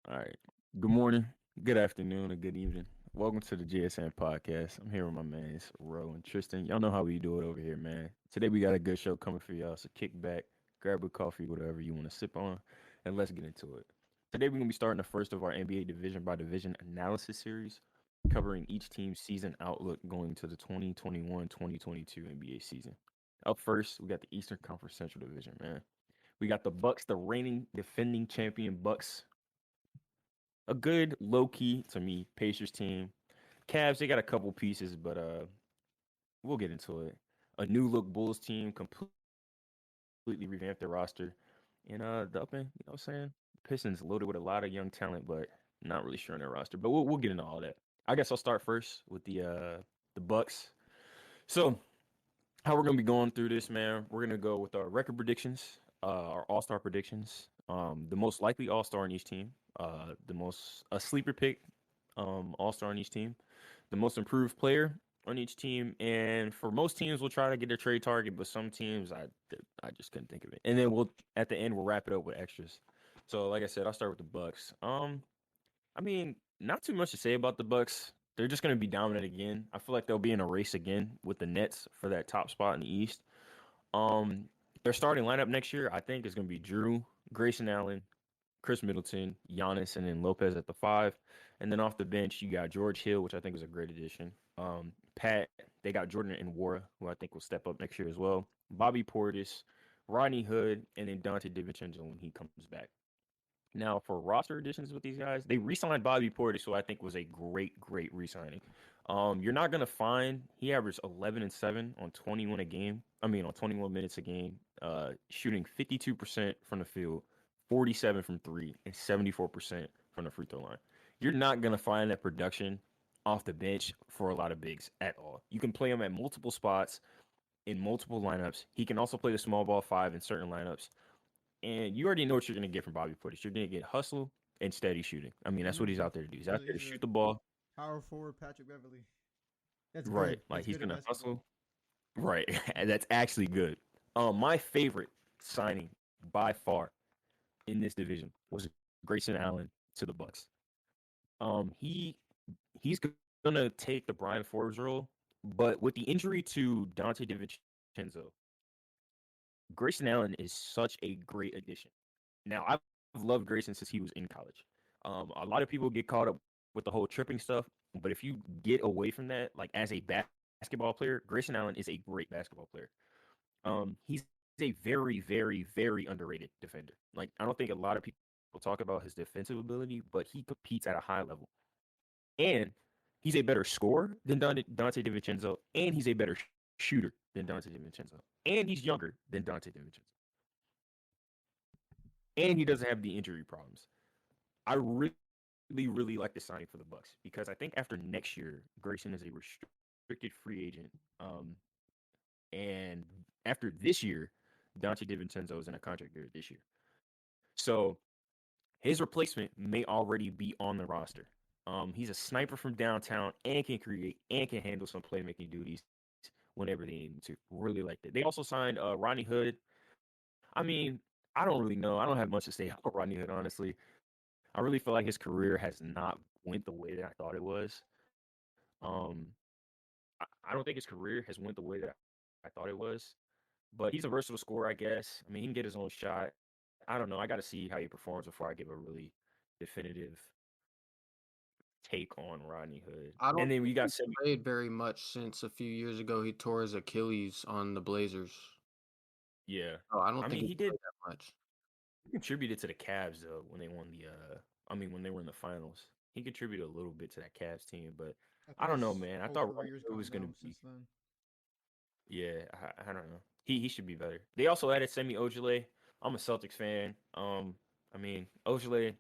All right. Good morning, good afternoon, or good evening. Welcome to the GSN podcast. I'm here with my mans, Ro and Tristan. Y'all know how we do it over here, man. Today we got a good show coming for y'all. So kick back, grab a coffee, whatever you want to sip on, and let's get into it. Today we're gonna be starting the first of our NBA division by division analysis series, covering each team's season outlook going to the 2021-2022 NBA season. Up first, we got the Eastern Conference Central Division, man. We got the Bucks, the reigning defending champion Bucks, a good low key to me Pacers team. Cavs, they got a couple pieces, but we'll get into it. A new look Bulls team, completely revamped their roster, and the up and saying Pistons loaded with a lot of young talent, but not really sure on their roster. But we'll get into all that. I guess I'll start first with the Bucks. So how we're gonna be going through this, man? We're gonna go with our record predictions, our All Star predictions, the most likely All Star on each team, the most a sleeper pick, All Star on each team, the most improved player on each team, and for most teams, we'll try to get a trade target, but some teams, I just couldn't think of it. And then we'll at the end we'll wrap it up with extras. So like I said, I'll start with the Bucks. I mean, not too much to say about the Bucks. They're just going to be dominant again. I feel like they'll be in a race again with the Nets for that top spot in the East. Um, their starting lineup next year, I think, is going to be Drew, Grayson Allen, Chris Middleton, Giannis, and then Lopez at the five. And then off the bench, you got George Hill, which I think is a great addition. Pat, they got Jordan and Wara, who I think will step up next year as well. Bobby Portis, Ronnie Hood, and then Dante DiVincenzo when he comes back. Now, for roster additions with these guys, they re-signed Bobby Portis, who I think was a great re-signing. You're not gonna find he averaged 11 and 7 on 21 a game. I mean, on 21 minutes a game, shooting 52% from the field, 47 from three, and 74% from the free throw line. You're not gonna find that production off the bench for a lot of bigs at all. You can play him at multiple spots in multiple lineups. He can also play the small ball five in certain lineups. And you already know what you're going to get from Bobby Portis. You're going to get hustle and steady shooting. I mean, that's what he's Mm, out there to do. He's out really there to is a shoot the ball. power forward Patrick Beverly. That's Right. good. Like That's he's good going at to basketball. hustle. Right. And that's actually good. My favorite signing by far in this division was Grayson Allen to the Bucks. He's gonna take the Brian Forbes role, but with the injury to Dante DiVincenzo, Grayson Allen is such a great addition. Now, I've loved Grayson since he was in college. A lot of people get caught up with the whole tripping stuff, but if you get away from that, like as a basketball player, Grayson Allen is a great basketball player. He's a very underrated defender. Like I don't think a lot of people talk about his defensive ability, but he competes at a high level. And he's a better scorer than Dante DiVincenzo, and he's a better shooter than Dante DiVincenzo, and he's younger than Dante DiVincenzo, and he doesn't have the injury problems. I really like the signing for the Bucks because I think after next year, Grayson is a restricted free agent. And after this year, Dante DiVincenzo is in a contract year this year. So his replacement may already be on the roster. He's a sniper from downtown and can create and can handle some playmaking duties whenever they need him to. Really like that. They also signed Ronnie Hood. I mean, I don't really know. I don't have much to say about Ronnie Hood, honestly. I really feel like his career has not went the way that I thought it was. Um, I don't think his career has went the way that I thought it was. But he's a versatile scorer, I guess. I mean, he can get his own shot. I don't know. I got to see how he performs before I give a really definitive take on Rodney Hood. And I then we don't got think Semi. he's played very much since a few years ago he tore his Achilles on the Blazers. Yeah. Oh, I I mean, don't he think he's did. played that much. He contributed to the Cavs though when they won the. I mean, when they were in the finals, he contributed a little bit to that Cavs team. But Of I don't know, course, man. I whole thought Rodney career's Hood gone was gonna now be. since then. Yeah, I don't know. He should be better. They also added Semi Ojale. I'm a Celtics fan. I mean Ojale,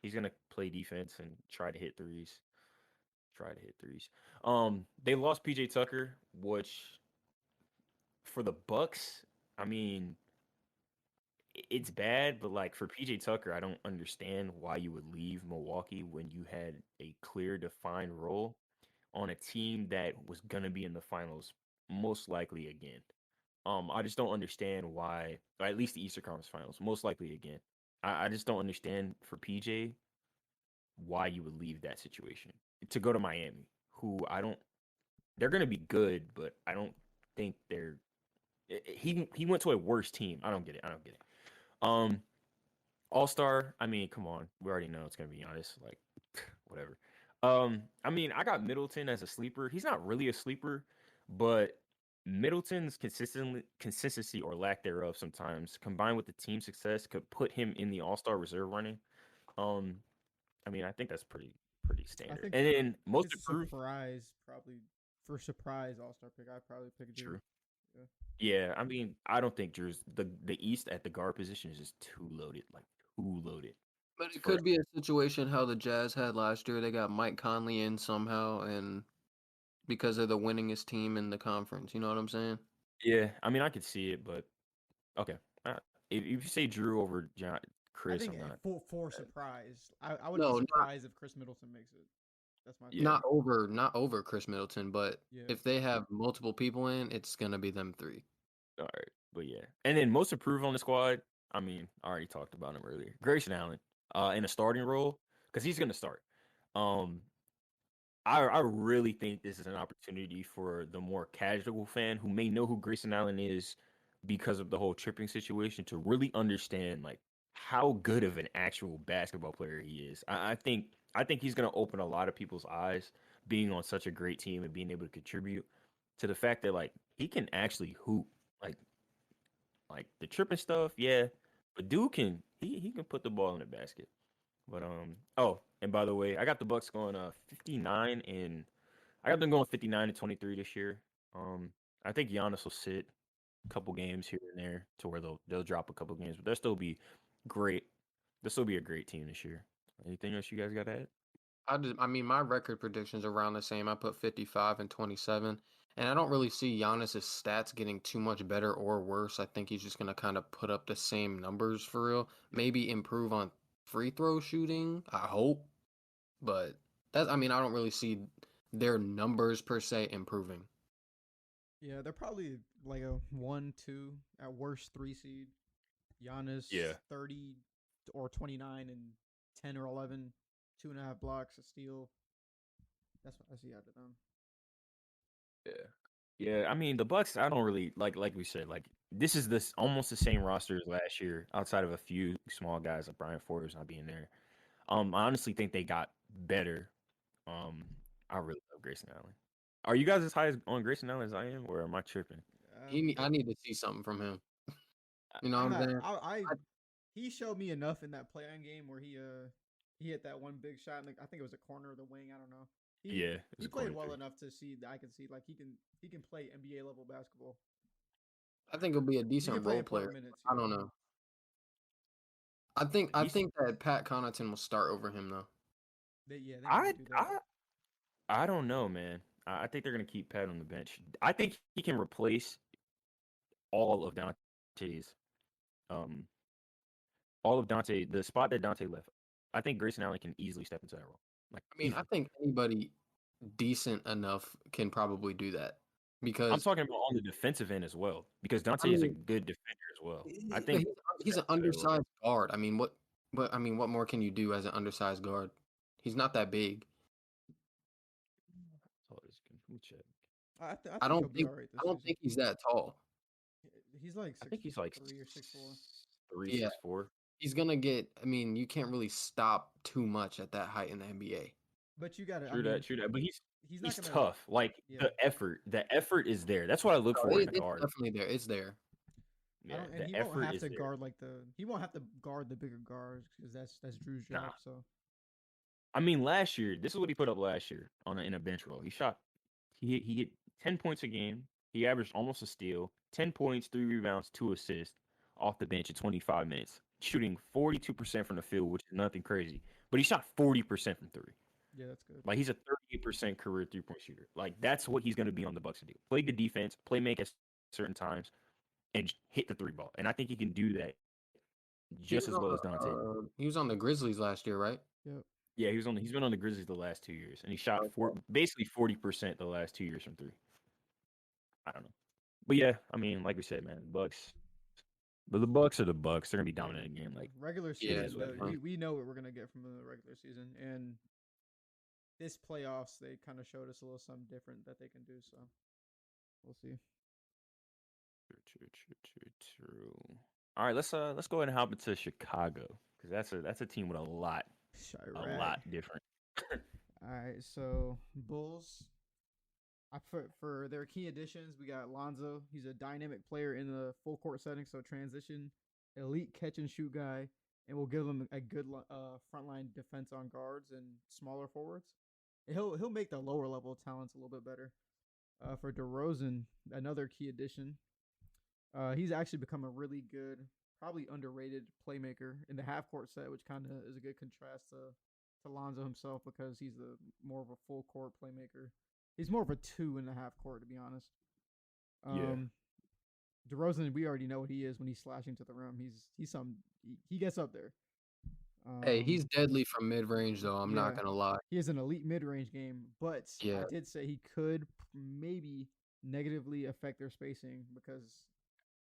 he's gonna play defense and try to hit threes. Try to hit threes. They lost PJ Tucker, which for the Bucks, I mean, it's bad, but like for PJ Tucker, I don't understand why you would leave Milwaukee when you had a clear, defined role on a team that was gonna be in the finals most likely again. I just don't understand why, or at least the Eastern Conference Finals, most likely again. I just don't understand for PJ. why you would leave that situation to go to Miami, who they're going to be good, but I don't think he went to a worse team. I don't get it. I don't get it. Um, All-Star, I mean, come on. We already know it's going to be honest. Like, whatever. I mean, I got Middleton as a sleeper. He's not really a sleeper, but Middleton's consistency or lack thereof sometimes, combined with the team success, could put him in the All-Star reserve running. Um, I mean, I think that's pretty I standard. think And then I think most it's a improved, surprise, probably for surprise All Star pick. I'd probably pick Drew. true. Yeah. Yeah, I mean, I don't think Drew's the East at the guard position is just too loaded, like too loaded. But it For could be a situation how the Jazz had last year. They got Mike Conley in somehow, and because they're the winningest team in the conference. You know what I'm saying? yeah, I mean, I could see it, but okay. If you say Drew over I Chris, think I'm not. for surprise, I would be No, surprised if Chris Middleton makes it. That's my Yeah. not over Chris Middleton, but Yeah. if they have multiple people in, it's gonna be them three. All right, but yeah, and then most improved on the squad. I mean, I already talked about him earlier. Grayson Allen, in a starting role because he's gonna start. Um, I really think this is an opportunity for the more casual fan who may know who Grayson Allen is because of the whole tripping situation to really understand like how good of an actual basketball player he is. I think he's gonna open a lot of people's eyes being on such a great team and being able to contribute to the fact that like he can actually hoop. Like like the tripping stuff, yeah. But dude he can put the ball in the basket. But oh, and by the way, I got the Bucks going 59 and I got them going 59 to 23 this year. Um I think Giannis will sit a couple games here and there to where they'll drop a couple games, but they'll still be great. They'll still be a great team this year. Anything else you guys got to add? I mean, my record predictions are around the same. I put 55 and 27, and I don't really see Giannis's stats getting too much better or worse. I think he's just gonna kind of put up the same numbers for real. Maybe improve on free throw shooting. I hope, but I mean, I don't really see their numbers per se improving. Yeah, they're probably like a 1-2 at worst 3 seed. Giannis Yeah. 30 or 29 and 10 or 11, 2.5 blocks, a steal. That's what I see out of them. Yeah. Yeah, I mean the Bucks. I don't really like we said like this is this almost the same roster as last year, outside of a few small guys like Brian Forbes not being there. I honestly think they got better. Um, I really love Grayson Allen. Are you guys as high on Grayson Allen as I am, or am I tripping? I need to see something from him. You know I'm what I'm not. saying? He showed me enough in that play-on game where he hit that one big shot. I think it was a corner of the wing. I don't know. Yeah, it was He a played corner well three. enough to see that I can see like he can play NBA level basketball. I think he'll be a He can decent play role important player. minutes. I don't know. I He's think that Pat Connaughton will start over him though. They I might do that. I don't know, man. I think they're gonna keep Pat on the bench. I think he can replace all of Dante's um all of Dante the spot that Dante left. I think Grayson Allen can easily step into that role, like I mean, I easily. think anybody decent enough can probably do that I'm because talking about on the defensive end as well, because I Dante is a mean, good defender as well. I but think he's an undersized guard. I mean, what more can you do as an undersized guard? He's not that big. Let me check. I think he'll be all right this I don't season. think he's that tall. He's like I six think he's like 3 or 6'4". 3, Yeah, 6'4". he's gonna get. I mean, you can't really stop too much at that height in the NBA. But you got to. I True mean, that, true that. But he's not he's gonna. tough. Like Yeah. the effort is there. That's what I look No, for in a it's guard. definitely there. It's there. I Yeah, don't, and the he won't effort have is to there. guard like the. He won't have to guard the bigger guards because that's Drew's job. Nah. So I mean, last year, this is what he put up last year in a bench role. He hit 10 points a game. He averaged almost a steal, 10 points, 3 rebounds, 2 assists off the bench in 25 minutes, shooting 42% from the field, which is nothing crazy. But he shot 40% from three. yeah, that's good. Like he's a 38% career 3-point shooter. Like that's what he's going to be on the Bucks to do. Play good defense, play make at certain times, and hit the three ball. And I think he can do that He just was as well as Dante. he was on the Grizzlies last year, right? Yep. Yeah, he's been on the Grizzlies the last 2 years, and he shot basically 40% the last 2 years from three. I don't know, but yeah, I mean, like we said, man, Bucks But the Bucks are the Bucks. They're gonna be dominant in a game. Like Regular Yeah, season, definitely. we know what we're gonna get from the regular season, and this playoffs they kind of showed us a little something different that they can do. So we'll see. true. All right, let's go ahead and hop into Chicago because that's a team with a lot Chirac. different. All right, so Bulls. I put for their key additions, we got Lonzo. He's a dynamic player in the full court setting, so transition, elite catch and shoot guy, and we'll give him a good frontline defense on guards and smaller forwards. And he'll make the lower level talents a little bit better. For DeRozan, another key addition. He's actually become a really good, probably underrated playmaker in the half court set, which kind of is a good contrast to Lonzo himself because he's more of a full court playmaker. He's more of a 2.5 court, to be honest. Yeah. DeRozan, we already know what he is when he's slashing to the rim. He's he gets up there. Hey, he's deadly from mid range though. I'm not gonna lie. He has an elite mid range game, but Yeah. I did say he could maybe negatively affect their spacing because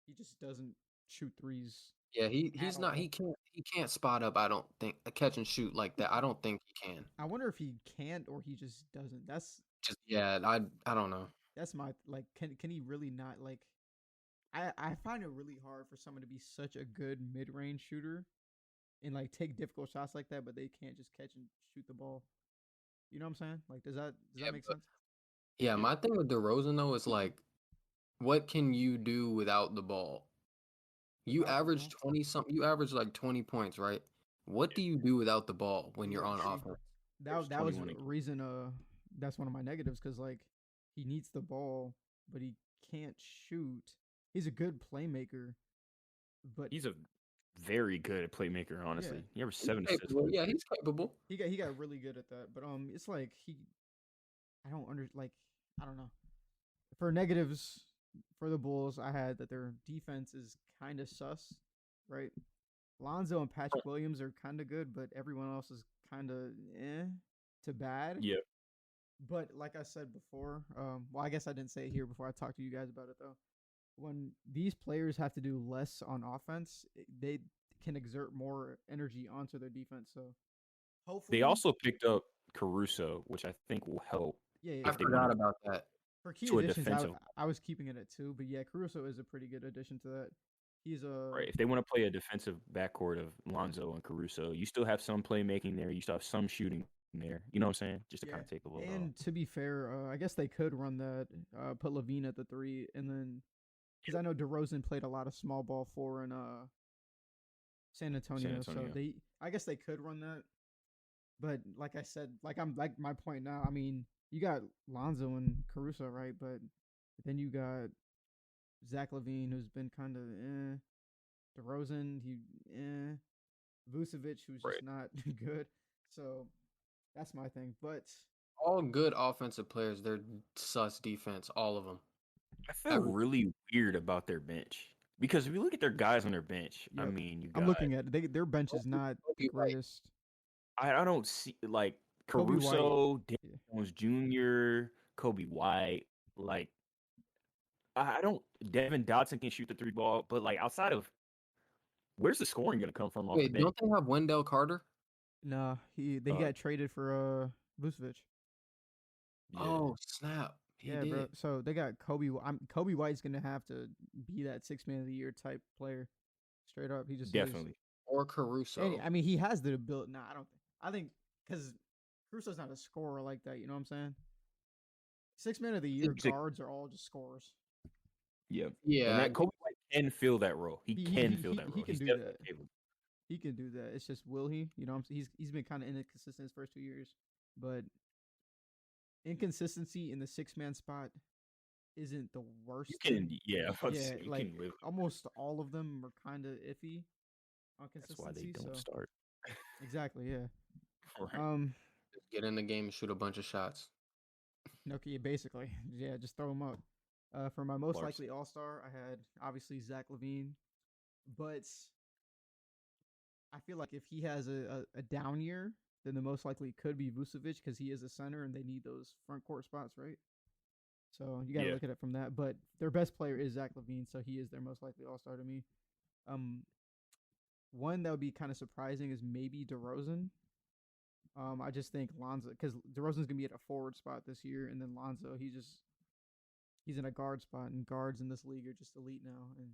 he just doesn't shoot threes. Yeah, he's not. He can't spot up. I don't think a catch and shoot like that. I don't think he can. I wonder if he can't or he just doesn't. That's Just I don't know. that's my like. Can he really not like? I find it really hard for someone to be such a good mid range shooter and like take difficult shots like that, but they can't just catch and shoot the ball. You know what I'm saying? Like, does that make sense? Yeah, my thing with DeRozan though is like, what can you do without the ball? You average 20 something. You average like 20 points, right? What do you do without the ball when you're on offense? That was the reason. That's one of my negatives because like he needs the ball, but he can't shoot. He's a good playmaker, but he's a very good playmaker. Honestly, Yeah. he averaged 7 assists. Yeah, he's capable. He got really good at that. But it's like I don't know. For negatives for the Bulls, I had that their defense is kind of sus, right? Lonzo and Patrick Williams are kind of good, but everyone else is kind of to bad. Yeah. But like I said before, well, I guess I didn't say it here before I talked to you guys about it though. When these players have to do less on offense, they can exert more energy onto their defense. So hopefully, they also picked up Caruso, which I think will help. Yeah, I forgot about that. For key additions, I was keeping it at 2, but yeah, Caruso is a pretty good addition to that. He's a right. If they want to play a defensive backcourt of Lonzo and Caruso, you still have some playmaking there. You still have some shooting there. You know what I'm saying? Just to kind of take a little. And to be fair, I guess they could run that, put Levine at the 3, and then because I know DeRozan played a lot of small ball 4 in San Antonio, so I guess they could run that. But like I said, like my point now. I mean, you got Lonzo and Caruso, right? But then you got Zach Levine, who's been kind of DeRozan, Vucevic, who's just not good. So that's my thing. But all good offensive players, they're sus defense, all of them. I feel really weird about their bench because if you look at their guys on their bench, I mean, I'm looking at it. Their bench is not the greatest. I don't see like Caruso, Daniel Jones Jr., Kobe White. Like, I don't. Devin Dotson can shoot the 3 ball, but like outside of, where's the scoring going to come from? Wait, don't they have Wendell Carter? No, they got traded for Vucevic. Yeah. Oh snap! Bro. So they got Kobe. Kobe White's going to have to be that 6th man of the year type player. Straight up, he just definitely. Is. Or Caruso. And, I mean, he has the ability. Nah, I think because Caruso's not a scorer like that. You know what I'm saying? 6th man of the year guards are all just scorers. Yeah. And Kobe White can fill that role. He can fill that role. He can do that. He can do that. It's just will he? You know, he's been kind of inconsistent his first 2 years, but inconsistency in the 6-man spot isn't the worst. You can, like almost all of them are kind of iffy on consistency. That's why they don't start. Exactly. Yeah. Right. Just get in the game and shoot a bunch of shots. Okay, basically, yeah, just throw them up. For my most likely All-Star, I had obviously Zach Levine, but I feel like if he has a down year, then the most likely could be Vucevic because he is a center and they need those front court spots, right? So you got to look at it from that. But their best player is Zach Levine, so he is their most likely All-Star to me. Um, one that would be kind of surprising is maybe DeRozan. I just think Lonzo, because DeRozan's gonna be at a forward spot this year, and then Lonzo, he's in a guard spot, and guards in this league are just elite now, and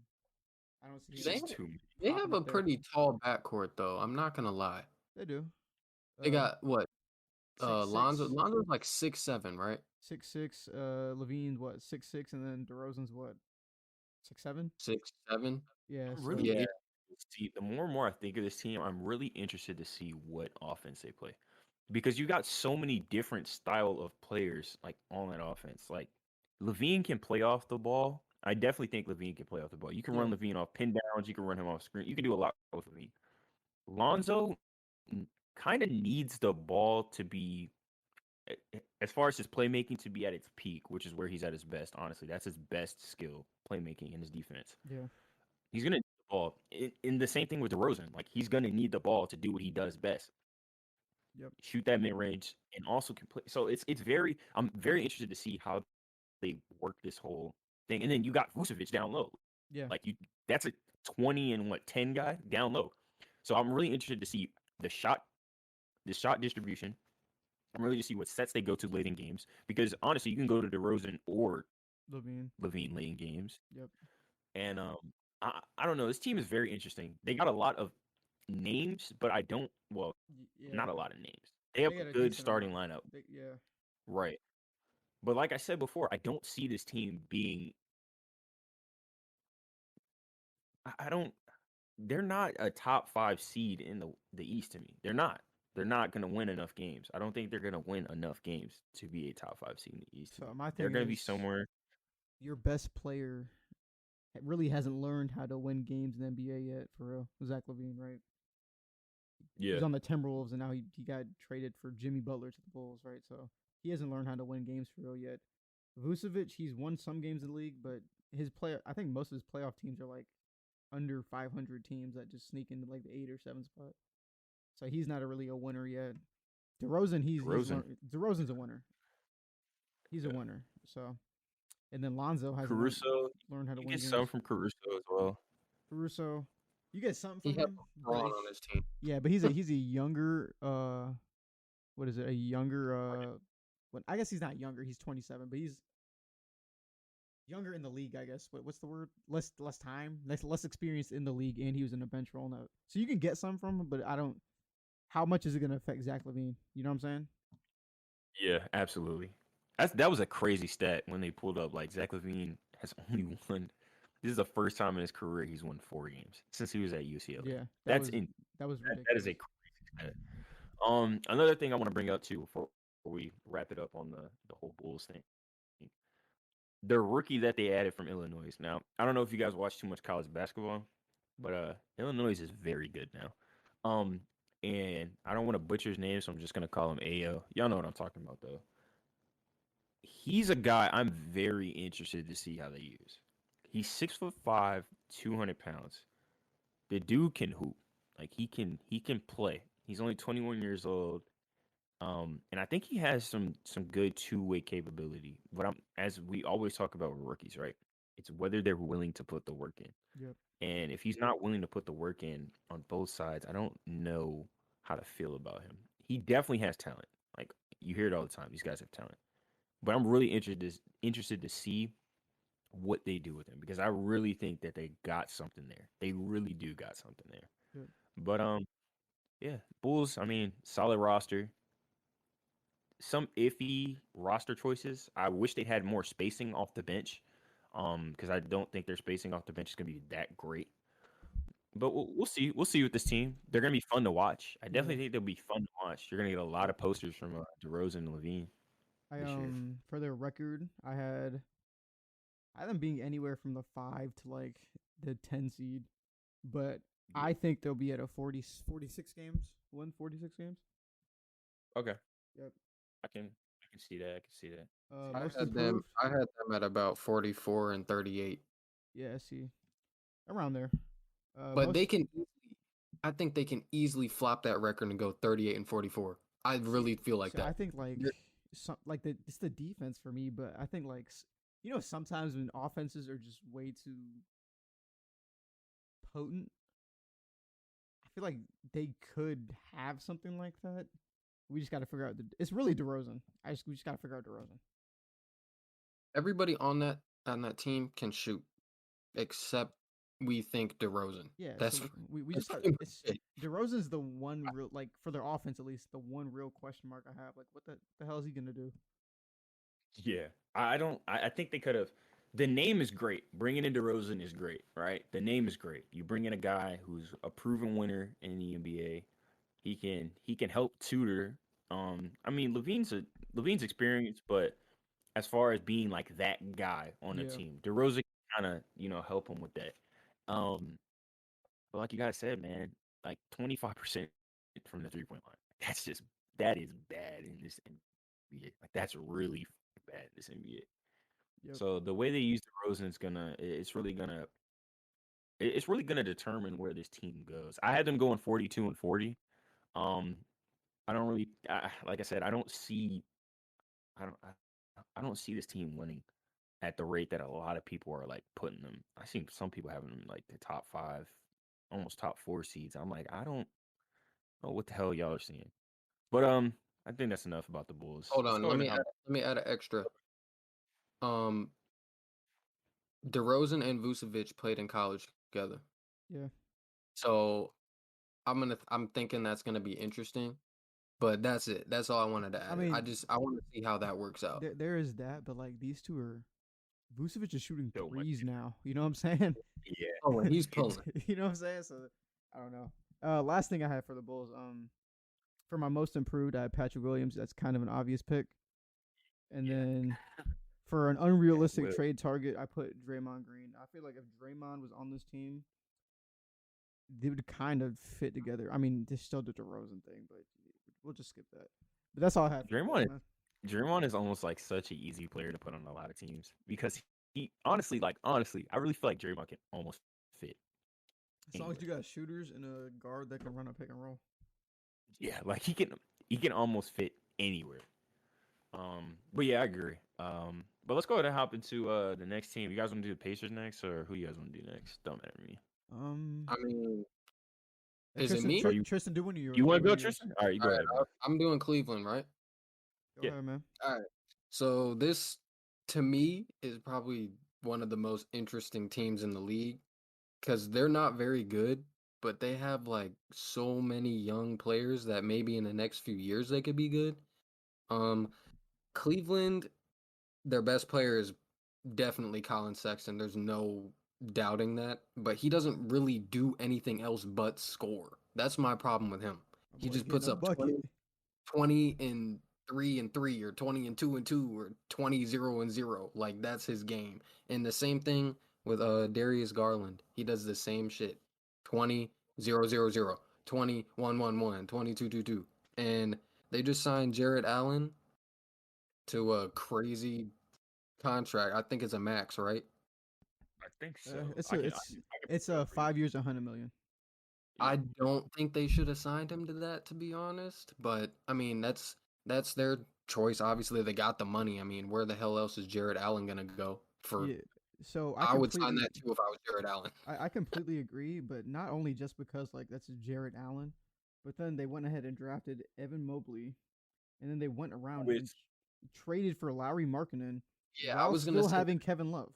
I don't see It's him They just too many. they popping have a up there. pretty tall backcourt though. I'm not gonna lie. They do. They got what? 6'6", Lonzo's like 6'7", right? 6'6". Levine's what 6'6", and then DeRozan's what 6'7". 6'7". Yeah, I'm so really Yeah. interested to see. The more and more I think of this team, I'm really interested to see what offense they play, because you got so many different style of players like on that offense. Like Levine can play off the ball. I definitely think Levine can play off the ball. You can yeah, run Levine off pin downs. You can run him off screen. You can do a lot with Levine. Lonzo kind of needs the ball to be, as far as his playmaking, to be at its peak, which is where he's at his best. Honestly, that's his best skill, playmaking and his defense. yeah, He's gonna need the ball. In the same thing with DeRozan, like he's gonna need the ball to do what he does best, yep, shoot that mid range, and also can play. So it's very. I'm very interested to see how they work this whole thing. And then you got Vucevic down low, yeah, like you. That's a 20 and 10 guy down low. So I'm really interested to see the shot distribution. I'm really to see what sets they go to late in games, because honestly, you can go to DeRozan or Levine, Levine late in games. yep, And I don't know. This team is very interesting. They got a lot of names, but I don't. Well, yeah. not a lot of names. They have They a got a good decent starting amount. lineup, Yeah, right? But like I said before, I don't see this team being. I don't. They're not a top 5 seed in the East to me. They're not. They're not going to win enough games. I don't think they're going to win enough games to be a top 5 seed in the East. To so me. my They're thing going to be is, somewhere. your best player really hasn't learned how to win games in the NBA yet, for real. Zach Levine, right? He Yeah, was on the Timberwolves, and now he got traded for Jimmy Butler to the Bulls, right? So he hasn't learned how to win games for real yet. Vucevic, he's won some games in the league, but I think most of his playoff teams are like under 500 teams that just sneak into like the 8 or 7 spot. So he's not really a winner yet. DeRozan, DeRozan. DeRozan's a winner. He's a Yeah. winner. So, and then Lonzo has Caruso. learned how to You win get games. some from Caruso as well. Caruso, you get something He from has him, Braun but on his team. yeah, but he's a younger what is it? A younger what I guess he's not younger, he's 27, but he's younger in the league, I guess. What's the word? Less time, less experience in the league, and he was in a bench role now. So you can get some from him, but I don't. How much is it going to affect Zach Levine? You know what I'm saying? Yeah, absolutely. That was a crazy stat when they pulled up. Like Zach Levine has only won. This is the first time in his career he's won 4 games since he was at UCLA. Yeah, That's in. that was That is ridiculous. a crazy stat. Another thing I want to bring up too before we wrap it up on the whole Bulls thing. The rookie that they added from Illinois. Now, I don't know if you guys watch too much college basketball, but Illinois is very good now. And I don't want to butcher his name, so I'm just gonna call him Ayo. Y'all know what I'm talking about, though. He's a guy I'm very interested to see how they use. He's 6'5", 200 pounds. The dude can hoop. Like he can play. He's only 21 years old. And I think he has some good two-way capability. But as we always talk about with rookies, right? It's whether they're willing to put the work in. Yep. And if he's not willing to put the work in on both sides, I don't know how to feel about him. He definitely has talent. Like you hear it all the time. These guys have talent. But I'm really interested to see what they do with him, because I really think that they got something there. They really do got something there. Yep. But yeah, Bulls. I mean, solid roster. Some iffy roster choices. I wish they had more spacing off the bench, because I don't think their spacing off the bench is gonna be that great. But we'll see. We'll see with this team. They're gonna be fun to watch. I definitely think they'll be fun to watch. You're gonna get a lot of posters from DeRozan and Levine this year. For their record, I had them being anywhere from the 5 to like the 10 seed, but I think they'll be at a 46 games. Win 46 games. Okay. Yep. I can see that. I can see that. Most improved. I had them at about 44 and 38. Yeah, I see. Around there. But I think they can easily flop that record and go 38 and 44. I really feel like so that. I think it's the defense for me, but I think sometimes when offenses are just way too potent. I feel like they could have something like that. We just got to figure out. It's really DeRozan. We just got to figure out DeRozan. Everybody on that team can shoot, except we think DeRozan. Yeah, That's so we that's just have pretty much it's it. DeRozan's the one real like for their offense at least the one real question mark I have. Like, what the hell is he gonna do? Yeah, I don't. I think they could have. The name is great. Bringing in DeRozan is great, right? The name is great. You bring in a guy who's a proven winner in the NBA. He can help tutor. I mean, Levine's experienced, but as far as being like that guy on the Yeah, team, DeRozan kind of help him with that. Um, but like you guys said, man, like 25% from the 3 point line. That is bad in this NBA. Like that's really bad in this NBA. yep. So the way they use DeRozan is it's really gonna determine where this team goes. I had them going 42-40. Um, I don't really like I said, I don't I don't see this team winning at the rate that a lot of people are like putting them. I see some people having them like the top five, almost top four seeds. I'm like, I don't know what the hell y'all are seeing. But I think that's enough about the Bulls. Hold Let's on, go ahead and hop. let me add an extra. Um, DeRozan and Vucevic played in college together, Yeah. so I'm thinking that's gonna be interesting. But that's it. That's all I wanted to I add. mean, I want to see how that works out. there is that, but like these two are Vucevic is shooting So much. threes now. You know what I'm saying? Yeah. Oh, and he's pulling. You know what I'm saying? So I don't know. Last thing I had for the Bulls, for my most improved, I had Patrick Williams. That's kind of an obvious pick. And Yeah. then for an unrealistic Will. trade target, I put Draymond Green. I feel like if Draymond was on this team, they would kind of fit together. I mean, there's still the DeRozan thing, but we'll just skip that. But that's all I have for the Bulls, Draymond man. Draymond is almost like such an easy player to put on a lot of teams because he honestly, I really feel like Draymond can almost fit As long as anywhere. you got shooters and a guard that can run a pick and roll. Yeah, like he can almost fit anywhere. But yeah, I agree. But let's go ahead and hop into the next team. You guys want to do the Pacers next, or who you guys want to do next? Don't matter to me. Um, I mean, is it Tristan, me? So you Tristan, do one of yours. you Do want to one go, of yours. Tristan? All right, you All go right, ahead, man. I'm doing Cleveland, right? Go Yeah. ahead, man. All right. So this, to me, is probably one of the most interesting teams in the league because they're not very good, but they have like so many young players that maybe in the next few years they could be good. Um, Cleveland, their best player is definitely Colin Sexton. There's no doubting that, but he doesn't really do anything else but score. That's my problem with him. My He boy's just getting puts a up bucket. 20 and 3 or 20 and 2 or 20 0 and 0. Like that's his game. And the same thing with Darius Garland. He does the same shit. 20 0 0 0, 20 1 1 1, 20 2 2 2. And they just signed Jared Allen to a crazy contract. I think it's a max, right? I think so. It's I a can it's I can it's pull it a up for you. 5 years, 100 million. Yeah. I don't think they should have signed him to that, to be honest. But I mean, that's their choice. Obviously, they got the money. I mean, where the hell else is Jared Allen gonna go? For Yeah. So I would sign that too if I was Jared Allen. I completely agree, but not only just because like that's Jared Allen, but then they went ahead and drafted Evan Mobley, and then they went around and Which traded for Lowry Markkinen Yeah, I while was gonna still say having Kevin Love.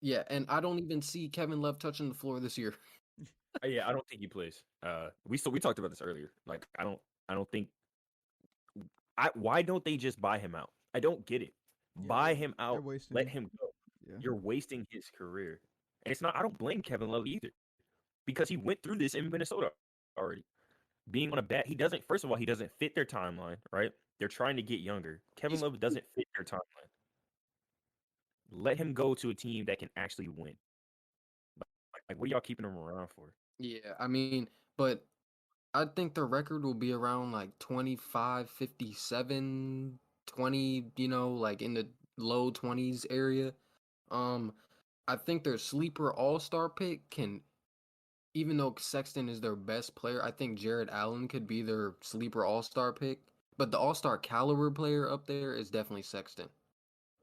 yeah, and I don't even see Kevin Love touching the floor this year. yeah, I don't think he plays. We talked about this earlier. Like I don't think why don't they just buy him out? I don't get it. Yeah, Buy him they're out, let wasting. him go. Yeah. You're wasting his career. And it's not I don't blame Kevin Love either because he went through this in Minnesota already. Being on a bat, he doesn't first of all, he doesn't fit their timeline, right? They're trying to get younger. Kevin He's Love doesn't fit their timeline. Let him go to a team that can actually win. Like what are y'all keeping him around for? Yeah, I mean, but I think the record will be around like 25, 57, 20, like in the low 20s area. Um, I think their sleeper all-star pick can, even though Sexton is their best player, I think Jared Allen could be their sleeper all-star pick. But the all-star caliber player up there is definitely Sexton.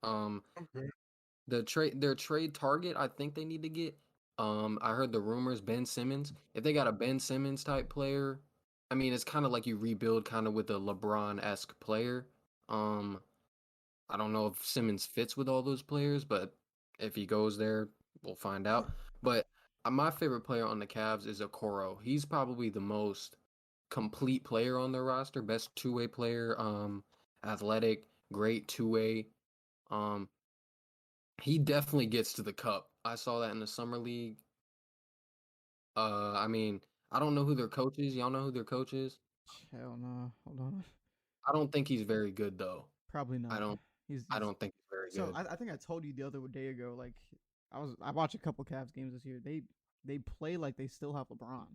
Um, Okay. their trade target, I think they need to get I heard the rumors Ben Simmons. If they got a Ben Simmons type player, I mean, it's kind of like you rebuild kind of with a LeBron-esque player. Um, I don't know if Simmons fits with all those players, but if he goes there, we'll find out. But my favorite player on the Cavs is Okoro. He's probably the most complete player on their roster, best two-way player, athletic, great two-way. Um, he definitely gets to the cup. I saw that in the summer league. I mean, I don't know who their coach is. Y'all know who their coach is? Hell no. Hold on. I don't think he's very good though. Probably I not. don't. He's I he's. don't think he's very So good. I think I told you the other day ago. Like I watched a couple Cavs games this year. They play like they still have LeBron.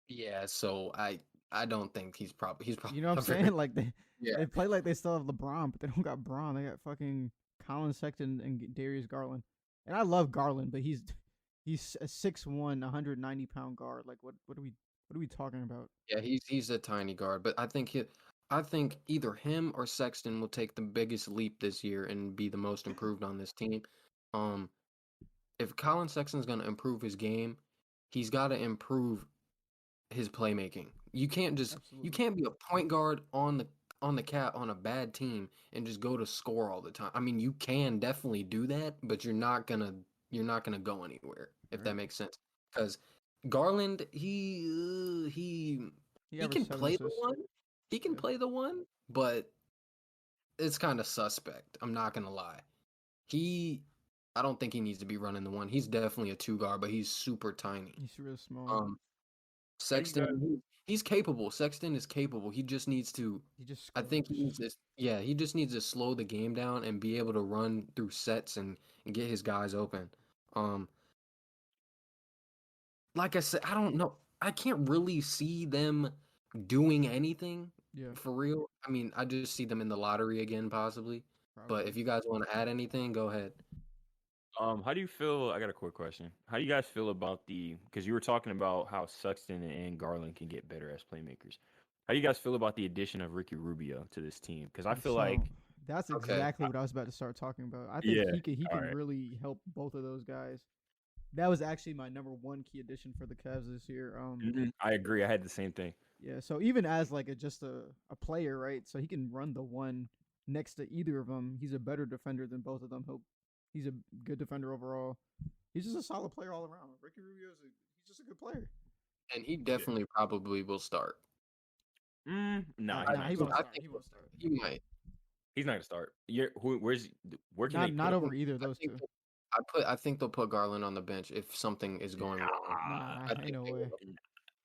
Yeah. So I don't think he's probably You know what I'm not very. saying? Like they Yeah. they play like they still have LeBron, but they don't got Braun. They got fucking Colin Sexton and Darius Garland. And I love Garland, but he's a 6'1", 190-pound guard. Like what are we talking about? Yeah. He's a tiny guard, but I think either him or Sexton will take the biggest leap this year and be the most improved on this team. Um, if Colin Sexton's gonna improve his game, he's got to improve his playmaking. You Absolutely. can't be a point guard on the cat on a bad team and just go to score all the time. I mean, you can definitely do that, but you're not gonna go anywhere if Right. that makes sense. Because Garland, He he averaged can 7 play the assists. one, he can Yeah. play the one, but it's kind of suspect. I'm not gonna lie. He, I don't think he needs to be running the one. He's definitely a two guard, but he's super tiny. He's real small. Um, How you got? He's capable. Sexton is capable. He just needs to. He just I think he scores. needs to. Yeah, he just needs to slow the game down and be able to run through sets and get his guys open. Um, like I said, I don't know. I can't really see them doing anything Yeah, for real. I mean, I just see them in the lottery again, possibly. But probably. if you guys want to add anything, go ahead. How do you feel? I got a quick question. How do you guys feel about because you were talking about how Sexton and Garland can get better as playmakers. How do you guys feel about the addition of Ricky Rubio to this team? Because I feel like, So that's Okay. exactly what I was about to start talking about. I think yeah, he all could right. really help both of those guys. That was actually my number one key addition for the Cavs this year. I agree. I had the same thing. Yeah. So even as like just a player, right? So he can run the one next to either of them. He's a better defender than both of them. He's a good defender overall. He's just a solid player all around. Ricky Rubio he's just a good player. And he Yeah. definitely probably will start. Nah, Nah, he's nah, not he gonna won't start. I start. think He won't start. he might. He's not gonna start. Where can they Not put him? over either of I those think two. I think they'll put Garland on the bench if something is going wrong. Nah, I ain't think no they way. will.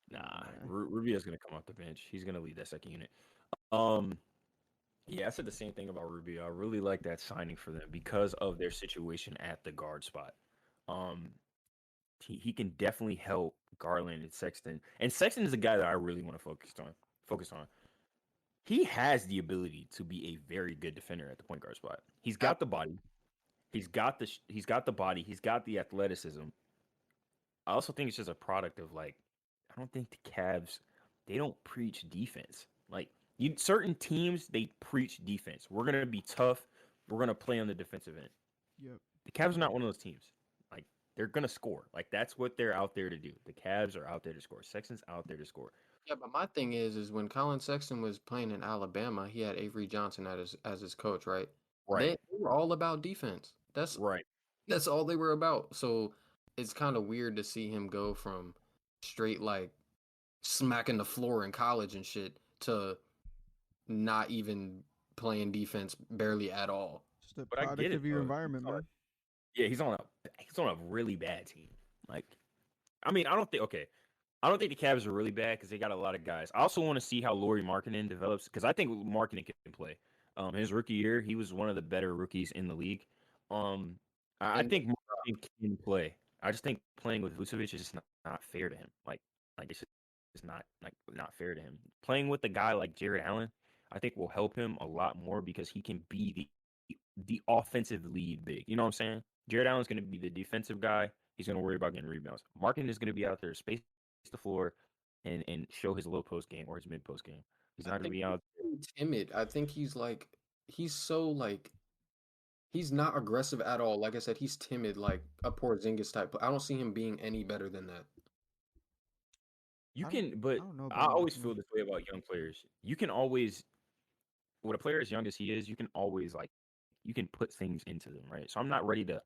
Nah, Nah. Rubio's gonna come off the bench. He's gonna lead that second unit. Um, yeah, I said the same thing about Rubio. I really like that signing for them because of their situation at the guard spot. Um, he can definitely help Garland and Sexton. And Sexton is a guy that I really want to Focus on. He has the ability to be a very good defender at the point guard spot. He's got the body. He's got the body. He's got the athleticism. I also think it's just a product of like I don't think the Cavs they don't preach defense. Like you certain teams they preach defense. We're gonna be tough. We're gonna play on the defensive end. Yep. The Cavs are not one of those teams. Like they're gonna score. Like that's what they're out there to do. The Cavs are out there to score. Sexton's out there to score. Yeah, but my thing is when Colin Sexton was playing in Alabama, he had Avery Johnson as his coach, right? Right. They were all about defense. Right. That's all they were about. So it's kind of weird to see him go from straight like smacking the floor in college and shit to not even playing defense barely at all. Just a But I get product it of your though. environment, man. Yeah, he's on a really bad team. Like I mean, I don't think okay. I don't think the Cavs are really bad because they got a lot of guys. I also want to see how Laurie Markkinen develops because I think Markkinen can play. His rookie year, he was one of the better rookies in the league. Um, I And think Markkinen can play. I just think playing with Vucevic is just not fair to him. Like it's not fair to him. Playing with a guy like Jared Allen, I think will help him a lot more because he can be the offensive lead big. You know what I'm saying? Jared Allen's going to be the defensive guy. He's going to worry about getting rebounds. Markin is going to be out there, space the floor, and show his low post game or his mid post game. He's I not going to think be he's out. very timid. I think he's so like He's not aggressive at all. Like I said, he's timid, like a Porzingis type. But I don't see him being any better than that. You I don't can, but I don't know I about always Markkinen. feel this way about young players. You can always, with a player as young as he is, you can always like you can put things into them, right? So I'm not ready to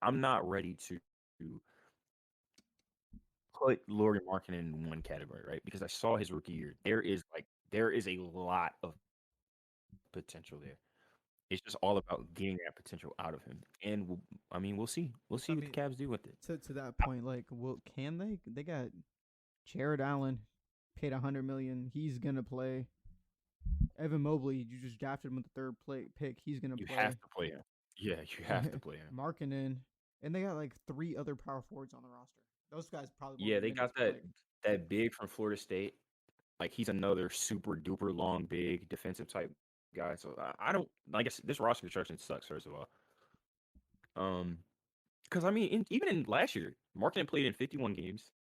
put Laurie Markkinen in one category, right? Because I saw his rookie year. There is a lot of potential there. It's just all about getting that potential out of him. And I mean, we'll see. We'll I see what the mean, Cavs do with it. to that point, like, well, can they? They got Jared Allen, paid 100 million. He's gonna play. Evan Mobley, you just drafted him with the third pick. He's gonna You have play. to play him. Yeah, you have to play him. Markkinen, and they got like three other power forwards on the roster. Those guys probably won't Yeah, get they got minutes, but like, that big from Florida State. Like he's another super duper long, big defensive type guy. So I don't. I guess this roster construction sucks. First of all, um, because I mean, even in last year, Markkinen played in 51 games,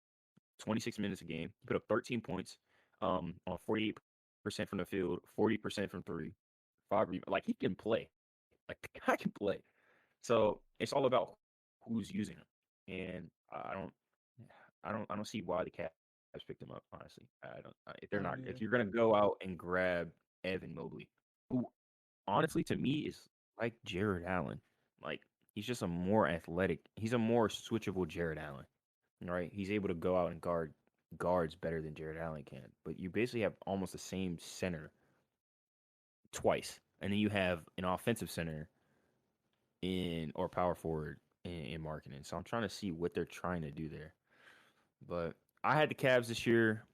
26 minutes a game. He put up 13 points, on 48% from the field, 40% from three, like he can play. Like the guy can play. So it's all about who's using him, and I don't see why the Cavs picked him up. Honestly, I don't. If they're I not, don't if either. you're gonna go out and grab Evan Mobley, who honestly to me is like Jared Allen, like he's just a more athletic. He's a more switchable Jared Allen. Right? He's able to go out and guard guards better than Jared Allen can. But you basically have almost the same center twice, and then you have an offensive center in or power forward in marketing. So I'm trying to see what they're trying to do there. But I had the Cavs this year,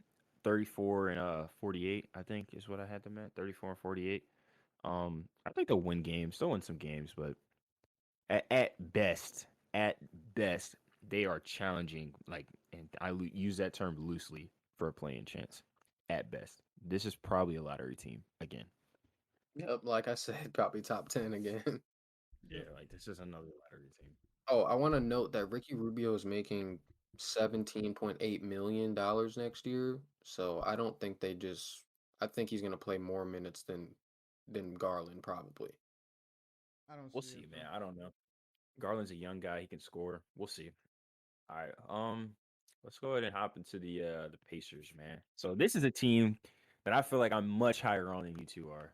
34 and 48. I think is what I had them at, 34 and 48. I think they'll win games. They'll win some games, but at best, at best, they are challenging. Like, and use that term loosely for a playing chance. At best, this is probably a lottery team again. Yep, like I said, probably top 10 again. Yeah, like this is another lottery team. Oh, I want to note that Ricky Rubio is making $17.8 million next year. So I don't think they just I think he's gonna play more minutes than Garland probably. I don't We'll see see, it, bro. man. I don't know. Garland's a young guy; he can score. We'll see. All right. Let's go ahead and hop into the Pacers, man. So this is a team that I feel like I'm much higher on than you two are.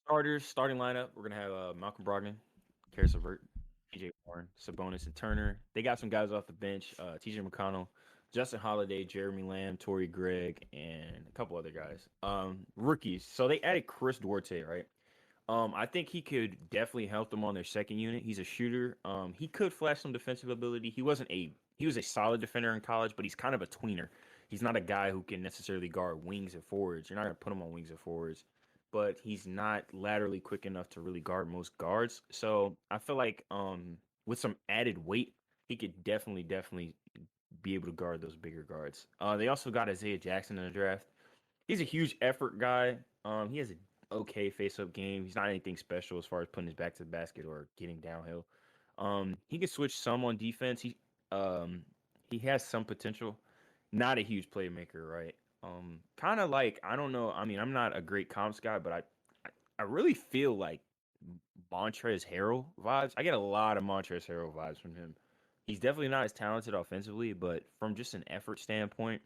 Starters, starting lineup, we're gonna have Malcolm Brogdon, Karis LeVert, TJ Warren, Sabonis, and Turner. They got some guys off the bench: TJ McConnell, Justin Holiday, Jeremy Lamb, Torrey Gregg, and a couple other guys. Rookies. So they added Chris Duarte, right? I think he could definitely help them on their second unit. He's a shooter. He could flash some defensive ability. He was a solid defender in college, but he's kind of a tweener. He's not a guy who can necessarily guard wings and forwards. You're not gonna put him on wings and forwards, but he's not laterally quick enough to really guard most guards. So I feel like with some added weight, he could definitely be able to guard those bigger guards. They also got Isaiah Jackson in the draft. He's a huge effort guy. He has a okay face-up game. He's not anything special as far as putting his back to the basket or getting downhill. He can switch some on defense. Um he has some potential. Not a huge playmaker, right? Kind of like I don't know. I mean, I'm not a great comps guy, but I really feel like Montrezl Harrell vibes. I get a lot of Montrezl Harrell vibes from him. He's definitely not as talented offensively, but from just an effort standpoint,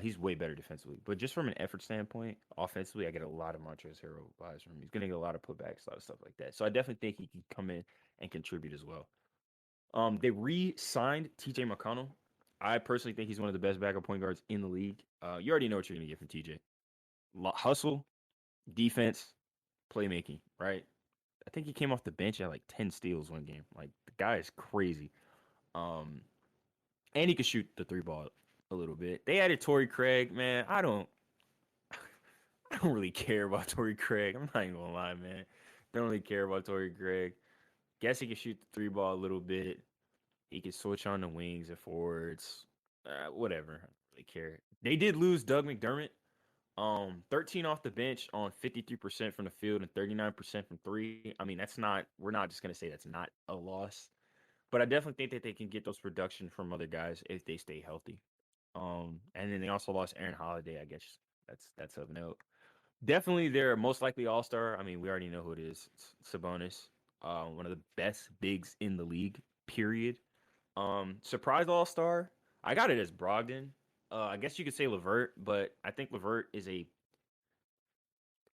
he's way better defensively. But just from an effort standpoint, offensively, I get a lot of Montrezl Harrell vibes from him. He's gonna get a lot of putbacks, a lot of stuff like that. So I definitely think he can come in and contribute as well. They re-signed TJ McConnell. I personally think he's one of the best backup point guards in the league. You already know what you're gonna get from TJ. Hustle, defense, playmaking, right? I think he came off the bench at like 10 steals one game. Like the guy is crazy. Um, and he could shoot the three ball a little bit. They added Torrey Craig, man. I don't really care about Torrey Craig. I'm not even gonna lie, man. Don't really care about Torrey Craig. Guess he can shoot the three ball a little bit. He can switch on the wings and forwards. Whatever. I don't really care. They did lose Doug McDermott. 13 off the bench on 53% from the field and 39% from three. I mean, that's not. We're not just gonna say that's not a loss, but I definitely think that they can get those production from other guys if they stay healthy. And then they also lost Aaron Holiday. I guess that's of note. Definitely their most likely all-star. I mean, we already know who it is. It's Sabonis, one of the best bigs in the league, period. Surprise all-star. I got it as Brogdon. I guess you could say Levert, but I think Levert is a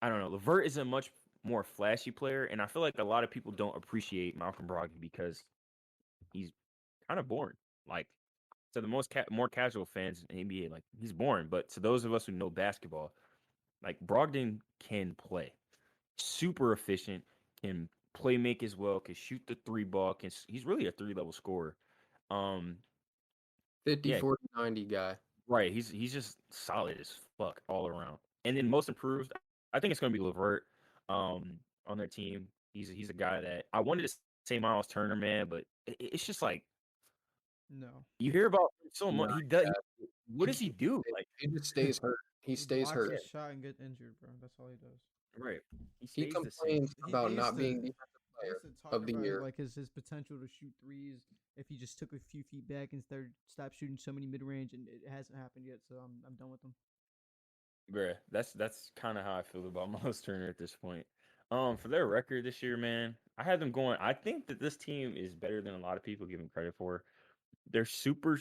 I don't know. Levert is a much more flashy player, and I feel like a lot of people don't appreciate Malcolm Brogdon because he's kind of boring. Like to the more casual fans in the NBA, like he's boring. But to those of us who know basketball, like Brogdon can play, super efficient, can play make as well, can shoot the three ball, he's really a three-level scorer. Um, 50, yeah, 40, 90 guy. right. He's just solid as fuck all around. And then most improved, I think it's gonna be Levert, on their team. He's a guy that I wanted to say Miles Turner, man, but it's just like No, you hear about him so much. Not He does. What He does he keeps do? Like, he just stays hurt. He he stays blocks hurt. his shot and gets injured, bro. That's all he does. right? He He stays the same. complains He, about they used not being to defensive they player used to talk of the about year. like his potential to shoot threes if he just took a few feet back and stopped shooting so many mid range, and it hasn't happened yet. So I'm done with him. Bruh, that's kind of how I feel about Miles Turner at this point. For their record this year, man, I had them going. I think that this team is better than a lot of people give them credit for. They're super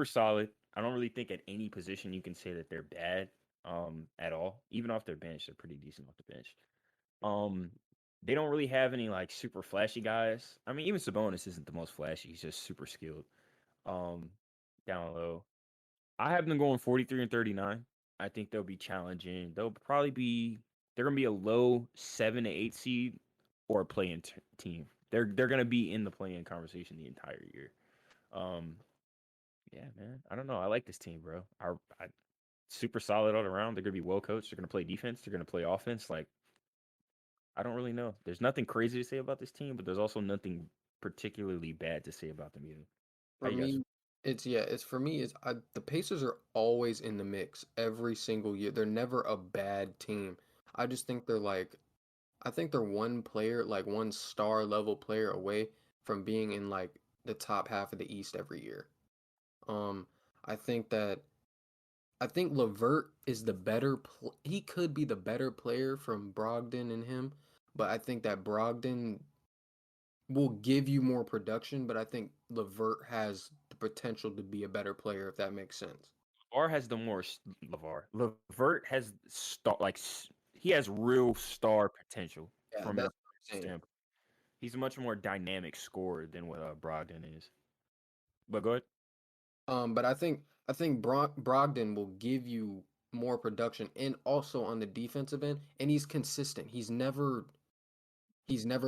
solid. I don't really think at any position you can say that they're bad at all. Even off their bench, they're pretty decent off the bench. Um, they don't really have any like super flashy guys. I mean, even Sabonis isn't the most flashy. He's just super skilled. Um, down low. I have them going 43 and 39. I think they'll be challenging. They're gonna be a low 7 to 8 seed or a play-in team. They're gonna be in the play-in conversation the entire year. Um, yeah, man. I don't know. I like this team, bro. I super solid all around. They're gonna be well coached. They're gonna play defense. They're gonna play offense. Like I don't really know. There's nothing crazy to say about this team, but there's also nothing particularly bad to say about them either. How For you guys? me, it's for me is the Pacers are always in the mix every single year. They're never a bad team. I just think I think they're one player, like one star level player away from being in like the top half of the East every year. Um, I think that I think Levert is the he could be the better player from Brogdon and him, but I think that Brogdon will give you more production, but I think Levert has the potential to be a better player if that makes sense. LeVar has the more LeVar. Levert has he has real star potential Yeah, from an that's what I'm saying. standpoint. He's a much more dynamic scorer than what Brogdon is. But go ahead. But I think Brogdon will give you more production and also on the defensive end, and he's consistent. He's never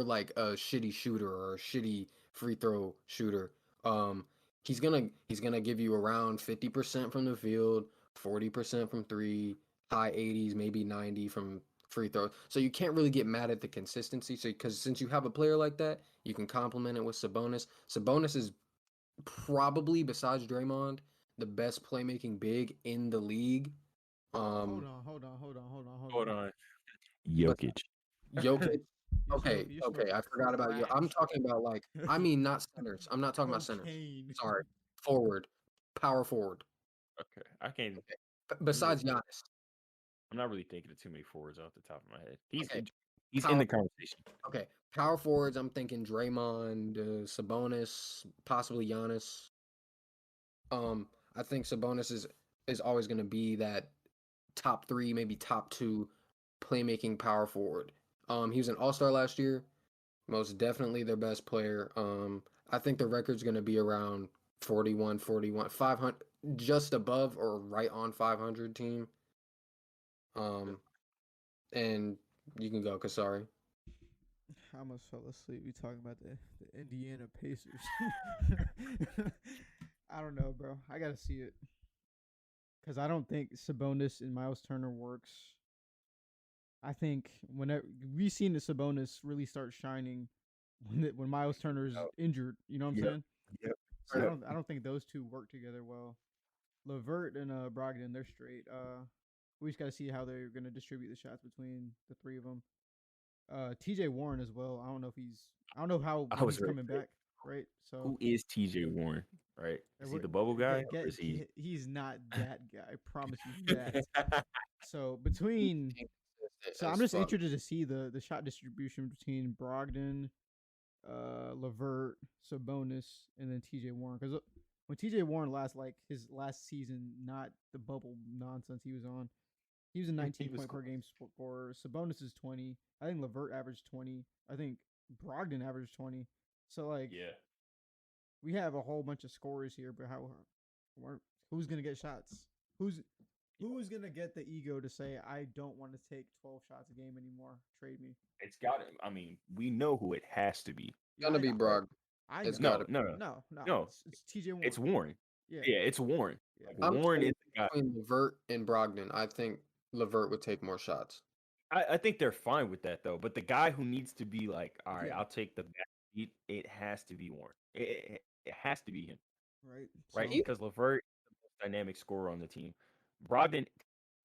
like a shitty shooter or a shitty free throw shooter. Um, he's gonna give you around 50% from the field, 40% from three, high 80s, maybe 90 from free throws. So you can't really get mad at the consistency. So because since you have a player like that, you can complement it with Sabonis. Sabonis is probably besides Draymond the best playmaking big in the league. Hold Um, on, hold on, hold on, hold on, hold Hold on. on. but Jokic. Jokic. Okay, You're okay, I forgot about you. I'm trash. talking about like I mean not centers. I'm not talking about centers. Cocaine. Sorry. Forward. Power forward. Okay. I can't Okay. I'm really Besides Giannis. I'm not really thinking of too many forwards off the top of my head. He's Okay. he's in Power the conversation. okay. Power forwards, I'm thinking Draymond, Sabonis, possibly Giannis. I think Sabonis is always gonna be that top three, maybe top two playmaking power forward. He was an all-star last year. Most definitely their best player. I think the record's going to be around 41, 41, 500, just above or right on 500 team. Um, and you can go, Kasari. I almost fell asleep. We talking about the Indiana Pacers. I don't know, bro. I gotta see it because I don't think Sabonis and Miles Turner works. I think whenever we've seen the Sabonis really start shining when Miles Turner's Oh, injured, you know what I'm Yep. saying? Yep. So Yep. I don't think those two work together well. Levert and Brogdon, they're straight. We just got to see how they're gonna distribute the shots between the three of them. T.J. Warren as well. I don't know how I when was he's very coming back, right? So Who is TJ Warren? Right? Is he we're, the bubble guy or is he he's not that guy. I promise you that. So between, so I'm as just fuck. interested to see the shot distribution between Brogdon, Levert, Sabonis, and then T.J. Warren. Because when T.J. Warren his last season, not the bubble nonsense he was on, he was a 19 point per game scorer. Sabonis is 20. I think Levert averaged 20. I think Brogdon averaged 20. So like, Yeah. we have a whole bunch of scorers here, but who's gonna get shots? Who's gonna get the ego to say I don't want to take 12 shots a game anymore? Trade me. It's got to. I mean, we know who it has to be. Yeah, Gonna I be know. Brog. I It's know. gotta. No. It's T.J. Warren. It's Warren. Yeah. Yeah, it's Warren. Yeah. Like, I'm Warren is the guy. between Levert and Brogdon. I think Levert would take more shots. I think they're fine with that though. But the guy who needs to be like, all right, Yeah. I'll take the back seat. It has to be Warren. It has to be him, Right. right? So, Because Levert is the most dynamic scorer on the team. Brogdon,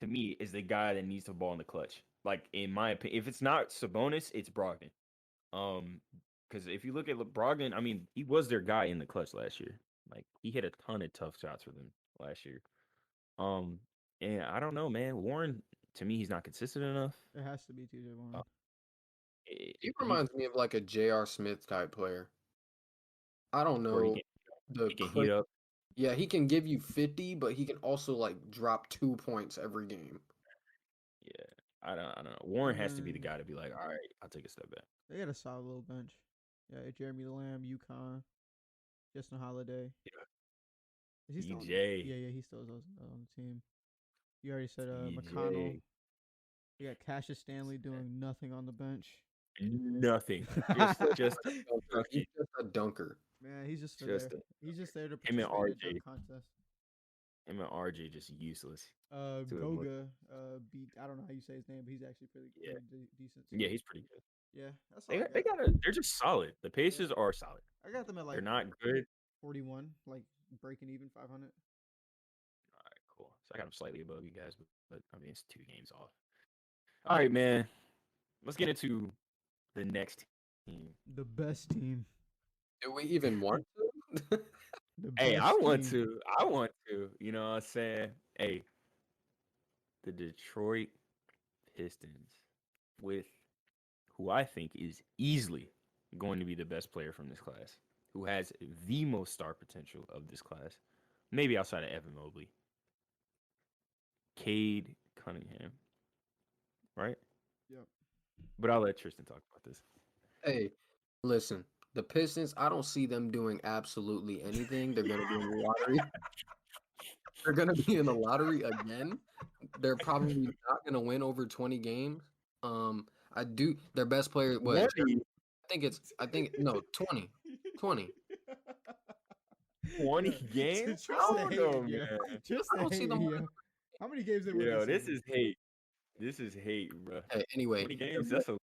to me, is the guy that needs the ball in the clutch. Like in my opinion, if it's not Sabonis, it's Brogdon. Because if you look at Brogdon, I mean, he was their guy in the clutch last year. Like he hit a ton of tough shots for them last year. Um, and I don't know, man. Warren, to me, he's not consistent enough. it has to be T.J. Warren. He reminds me of like a J.R. Smith type player. I don't Where know. he can heat up. Yeah, he can give you 50, but he can also like drop 2 points every game. Yeah, I don't know. Warren has to be the guy to be like, all right, I'll take a step back. They got a solid little bench. Yeah, Jeremy Lamb, UConn, Justin Holiday. Yeah. Is he still on- TJ. Yeah, he still is on the team. You already said TJ. McConnell. You got Cassius Stanley doing nothing on the bench. Nothing. Just He's just a dunker. Man, he's just, Just there. He's just there to him and participate in RJ. the dunk contest. him and RJ just useless. Goga beat, I don't know how you say his name, but he's actually pretty decent. Yeah, he's pretty good. Yeah, that's all They're just solid. The Pacers are solid. I got them at like They're not good. 41, like breaking even 500. All right, cool. So I got them slightly above you guys, but I mean it's 2 games off. All right, man. Let's get into the next team. The best team. Do we even want to? The Hey, best I want team. to. I want to. You know what I'm saying? Hey, the Detroit Pistons with who I think is easily going to be the best player from this class, who has the most star potential of this class, maybe outside of Evan Mobley. Cade Cunningham, right? Yep. But I'll let Tristan talk about this. Hey, listen, the Pistons, I don't see them doing absolutely anything. They're going to be in the lottery. They're going to be in the lottery again. They're probably not going to win over 20 games. Their best player, what? I think, no, 20. 20. 20 games? Tristan I don't know, hating, man. Tristan I don't see them hating, winning. How many games they win? Yo, this season? is hate. This is hate, bro. Hey, anyway, 20 games? That's a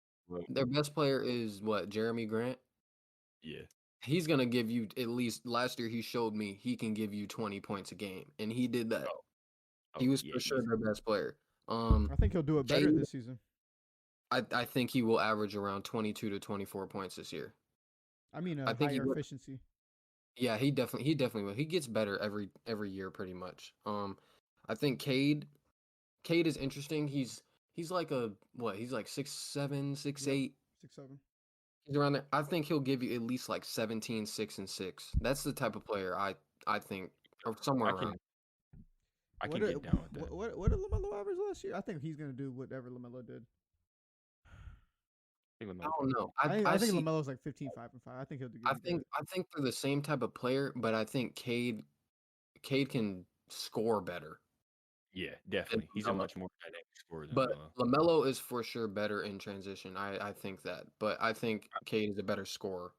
their best player is what? Jeremy Grant? yeah. He's going to give you, at least last year he showed me, he can give you 20 points a game. And he did that. He was for sure their best player. I think he'll do it better Cade, this season. I think he will average around 22 to 24 points this year. I mean, I think higher efficiency. Yeah, he definitely will. He gets better every year pretty much. I think Cade is interesting. He's like he's like 6'7", 6'8". 6'7". He's around there. I think he'll give you at least like 17, 6, and 6. That's the type of player I think, or somewhere around. I can get down with that. What did LaMelo average last year? I think he's gonna do whatever LaMelo did. I don't know. I think LaMelo's like 15, 5, and 5. I think he'll do. I think they're the same type of player, but I think Cade can score better. Yeah, definitely. He's a much more dynamic scorer than But LaMelo. LaMelo is for sure better in transition. I think that. But I think Cade is a better scorer.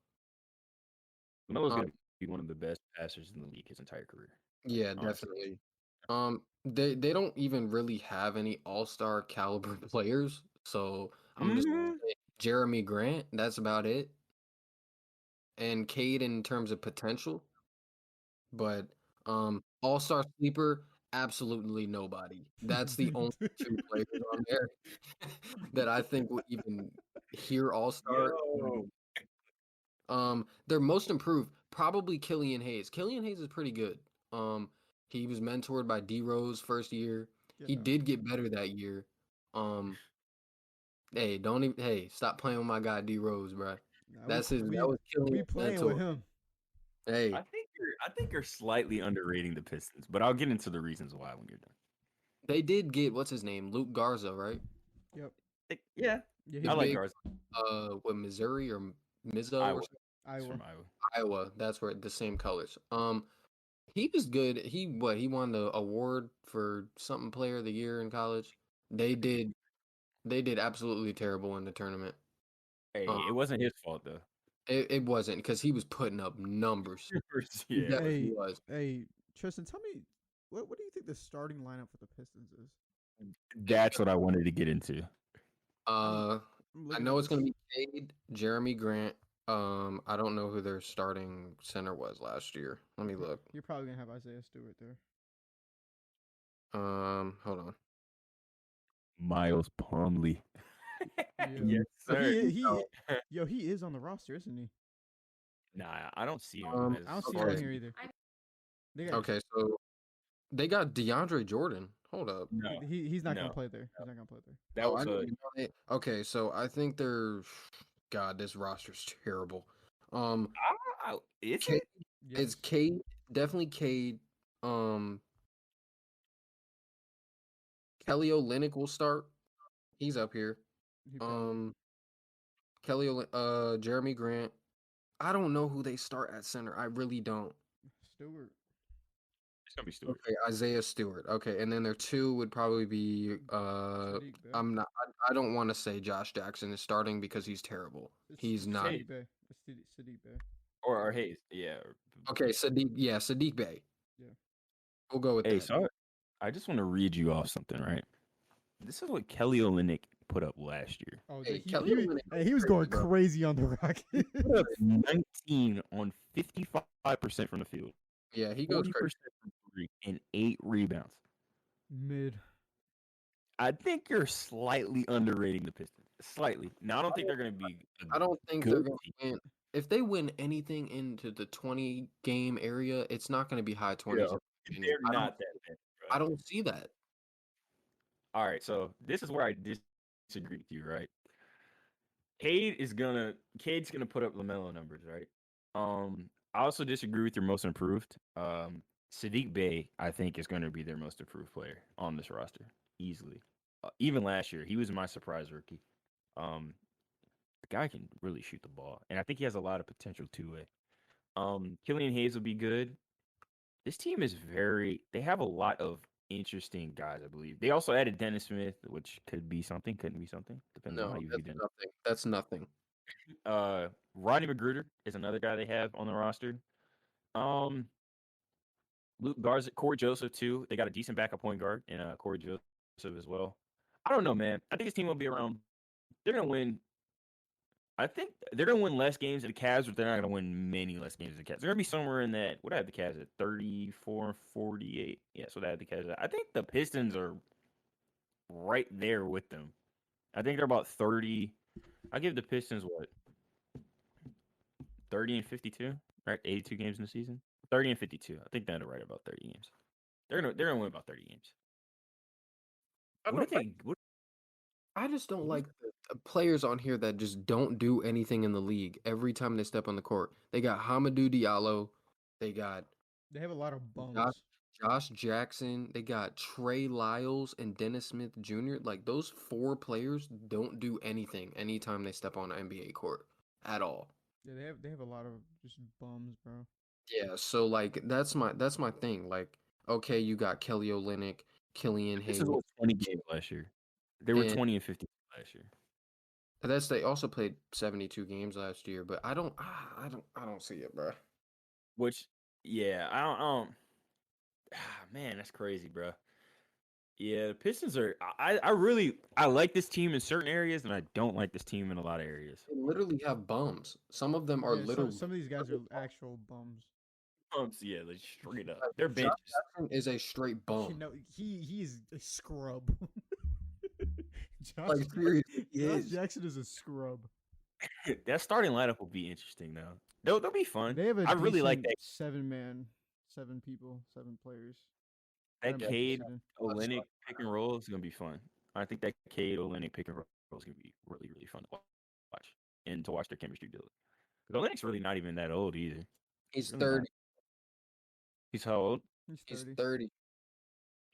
LaMelo's going to be one of the best passers in the league his entire career. Yeah, definitely. They don't even really have any all-star caliber players. So I'm just gonna say Jeremy Grant, that's about it. And Cade in terms of potential. But all-star sleeper, absolutely nobody. That's the only 2 players on there that I think would even hear all-star. Their most improved, probably Killian Hayes. Killian Hayes is pretty good. He was mentored by D Rose first year. He did get better that year. Hey, don't even. Hey, stop playing with my guy D Rose, bro. That's his. That was killing We his playing mental. with him. Hey, I think you're slightly underrating the Pistons, but I'll get into the reasons why when you're done. they did get what's his name, Luke Garza, right? Yep. Yeah, Yeah, I like big, Garza. What Missouri or Mizzo Iowa. or something? He's Iowa. from Iowa. Iowa. That's where the same colors. He was good. He won the award for something player of the year in college. They did absolutely terrible in the tournament. Hey, it wasn't his fault though. It wasn't because he was putting up numbers. He Yeah. definitely was. Hey, Tristan, tell me what do you think the starting lineup for the Pistons is? That's what I wanted to get into. I I'm know looking it's at gonna this. be Cade, Jeremy Grant. I don't know who their starting center was last year. Let me look. You're probably gonna have Isaiah Stewart there. Hold on. Miles Plumlee. Yeah. Yes, sir. He is on the roster, isn't he? Nah, I don't see him. Um, as I don't see far him on as- here either. They got, Okay, so they got DeAndre Jordan. Hold up. No, he's not gonna no. play there. He's not gonna play there. that Oh, was I didn't a even know that. Okay, so I think they're. God, this roster's terrible. it's Cade, Yes. it's Cade, definitely Cade. Kelly Olynyk will start. He's up here. He probably- Jeremy Grant. I don't know who they start at center. I really don't. Stewart. It's gonna be Stewart. Okay, Isaiah Stewart. Okay, and then their two would probably be Sadiq Bey. I don't want to say Josh Jackson is starting because he's terrible. He's not. Sadiq Bey. It's Sadiq Bey. Or Hayes. Yeah. Okay, Sadiq Bey. Yeah. We'll go with Hey, that. so I just want to read you off something, right? This is what Kelly Olynyk put up last year. Oh, Hey, he, Kelly he, Olynyk he was going bro. crazy on the Rockets. He put up 19 on 55% from the field, Yeah, he goes 40% crazy. from three, and 8 rebounds. Mid. I think you're slightly underrating the Pistons. Slightly. Now, I don't think they're going to be. I don't think good they're going to win. If they win anything into the 20 game area, it's not going to be high 20s. Yeah, they're not that bad. I don't see that. All right, so this is where I disagree with you, right? Cade's gonna put up LaMelo numbers, right? I also disagree with your most improved. Sadiq Bey, I think, is going to be their most improved player on this roster easily. Even last year, he was my surprise rookie. The guy can really shoot the ball, and I think he has a lot of potential two-way. Killian Hayes will be good. This team is they have a lot of interesting guys, I believe. They also added Dennis Smith, which could be something, couldn't be something. Depends on No, how you view Dennis. that's nothing. Rodney Magruder is another guy they have on the roster. Luke Garza, Corey Joseph too. They got a decent backup point guard in Corey Joseph as well. I don't know, man. I think this team will be around. They're gonna win. I think they're gonna win less games than the Cavs, but they're not gonna win many less games than the Cavs. They're gonna be somewhere in that. What I have the Cavs at 34 and 48. Yeah, so I have the Cavs at. I think the Pistons are right there with them. I think they're about 30. I give the Pistons what 30 and 52, right? 82 games in the season. 30 and 52. I think they're right about 30 games. They're gonna win about 30 games. I just don't like the players on here that just don't do anything in the league every time they step on the court. They got Hamidou Diallo. They got They have a lot of bums. Josh Jackson. They got Trey Lyles and Dennis Smith Jr. Like those 4 players don't do anything anytime they step on an NBA court at all. Yeah, they have a lot of just bums, bro. Yeah, so like that's my thing. Like, okay, you got Kelly Olynyk, Killian Hayes. This is 20 games last year. They were 20 and 50 last year. They also played 72 games last year, but I don't see it, bro. Which, yeah, I don't. Man, that's crazy, bro. Yeah, the Pistons are. I like this team in certain areas, and I don't like this team in a lot of areas. They literally have bums. Some of them are literally. Some of these guys are actual bums. Yeah, like straight up. They're benches. Josh Jackson is a straight bum. You know, he is a scrub. Josh Jackson is a scrub. That starting lineup will be interesting, though. They'll be fun. They have I really like that. 7 people, 7 players. that I'm definitely Cade interested in. Olynyk pick and roll is gonna be fun. I think that Cade Olynyk pick and roll is gonna be really really fun to watch and to watch their chemistry do it. Because Olynyk's really not even that old either. He's Really not. 30. He's how old? He's He's 30. 30.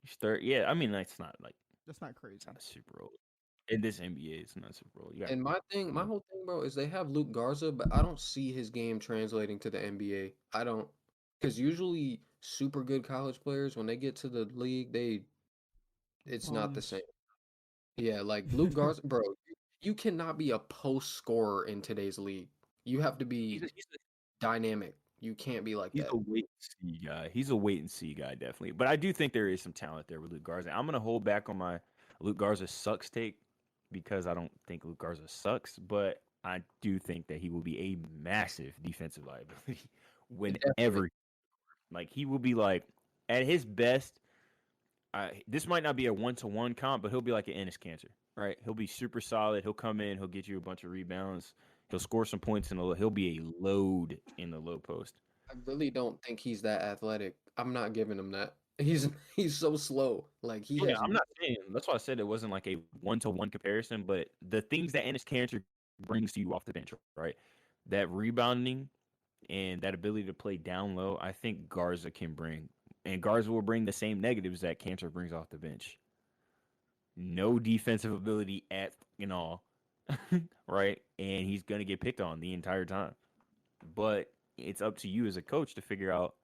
He's 30. Yeah, I mean that's not like That's not it's crazy. not a super old. In this NBA, it's not super old. You got And you my know. whole thing, bro, is they have Luke Garza, but I don't see his game translating to the NBA. I don't, because usually super good college players, when they get to the league, it's not the Bums. same. Yeah, like Luke Garza, bro, you cannot be a post scorer in today's league. You have to He's be a, dynamic. You can't be like he's that. a wait and see guy. He's a wait and see guy definitely. But I do think there is some talent there with Luke Garza. I'm gonna hold back on my Luke Garza sucks take because I don't think Luke Garza sucks, but I do think that he will be a massive defensive liability Definitely. whenever like he will be like at his best. This might not be a one-to-one comp, but he'll be like an Ennis Cancer, right? He'll be super solid. He'll come in. He'll get you a bunch of rebounds. He'll score some points in the. He'll be a load in the low post. I really don't think he's that athletic. I'm not giving him that. He's so slow. Like he Yeah, has I'm not saying. That's why I said it wasn't like a one-to-one comparison, but the things that Ennis Cancer brings to you off the bench, right? That rebounding and that ability to play down low, I think Garza can bring, and Garza will bring the same negatives that Cancer brings off the bench. No defensive ability at all, right? And he's gonna get picked on the entire time. But it's up to you as a coach to figure out.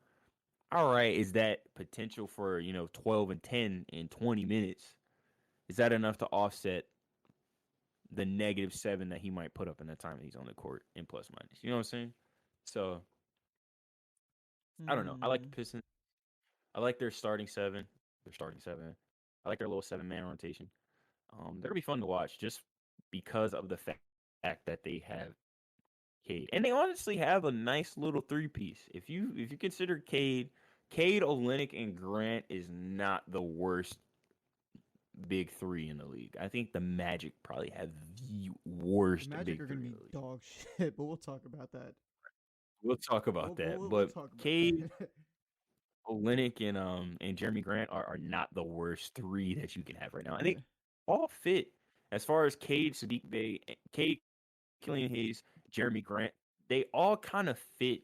All right, is that potential for 12 and 10 in 20 minutes? Is that enough to offset the -7 that he might put up in the time that he's on the court in plus minus? You know what I'm saying? So I don't know. I like the Hmm. Pistons. I like their starting seven. Their starting seven. I like their little 7-man rotation. They're gonna be fun to watch just because of the fact that they have Cade, and they honestly have a nice little three-piece. If you consider Cade, Olynyk, and Grant is not the worst big three in the league. I think the Magic probably have the The worst Magic big are gonna three in be the league. dog shit, but we'll talk about that. We'll talk about that. We'll But talk about Cade, that. Olynyk, and Jeremy Grant are not the worst three that you can have right now. And they Yeah. all fit as far as Cade, Sadiq Bey, Cade, Killian Hayes, Jeremy Grant. They all kind of fit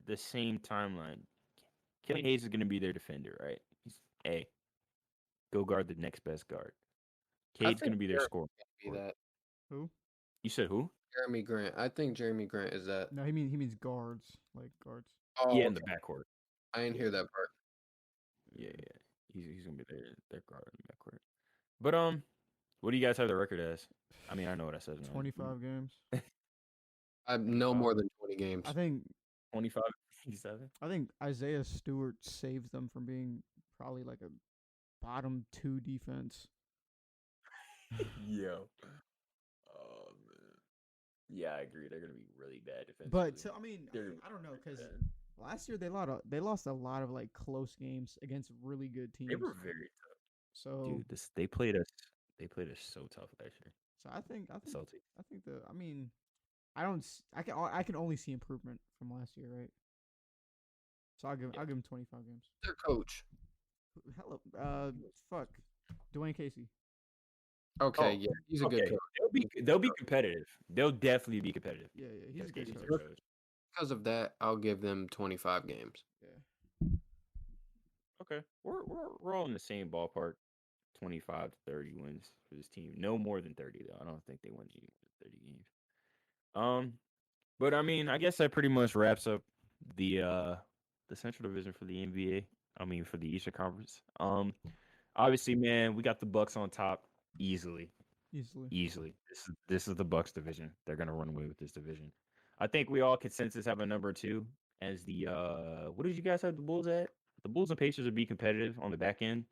the same timeline. Killian Hayes is going to be their defender, right? He's a go guard the next best guard. I Cade's going think to be their Jeremy scorer. can be that. Who? You said who? Jeremy Grant. I think Jeremy Grant is that. No, he means guards, like guards. Oh, Yeah, in the okay. backcourt. I didn't Yeah, hear that part. yeah, yeah. He's gonna be their guard in the backcourt. But what do you guys have the record as? I mean, I know what I said. 25 games. I no 25, more than 20 I games. think 25, 57. I think Isaiah Stewart saves them from being probably like a bottom 2 defense. Yo. Oh man. Yeah, I agree. They're gonna be really bad But defensively. so, I mean, They're I don't know because bad. last year they lost a lot of like close games against really good They teams. were very tough, So dude. This they played us. They played us so tough last year. so I think The Celtics. I mean I don't I can only see improvement from last year, right? So Yeah. I'll give him 25 games. Their coach. Hello, fuck, Dwayne Casey. Okay, Oh, yeah, he's a good okay. coach. They'll be competitive. They'll definitely be competitive. Yeah, he's a Because good Casey's coach. their coach. Because of that, I'll give them 25 games. Yeah. Okay, we're all in the same ballpark. 25 to 30 wins for this team. No more than 30 though. I don't think they win any more than 30 games. Um, but I mean, I guess that pretty much wraps up the Central Division for the NBA. I mean, for the Eastern Conference. Obviously, man, we got the Bucks on top easily. Easily. Easily. This is the Bucks division. They're gonna run away with this division. I think we all consensus have a number two as the what did you guys have the Bulls at? The Bulls and Pacers would be competitive on the back end.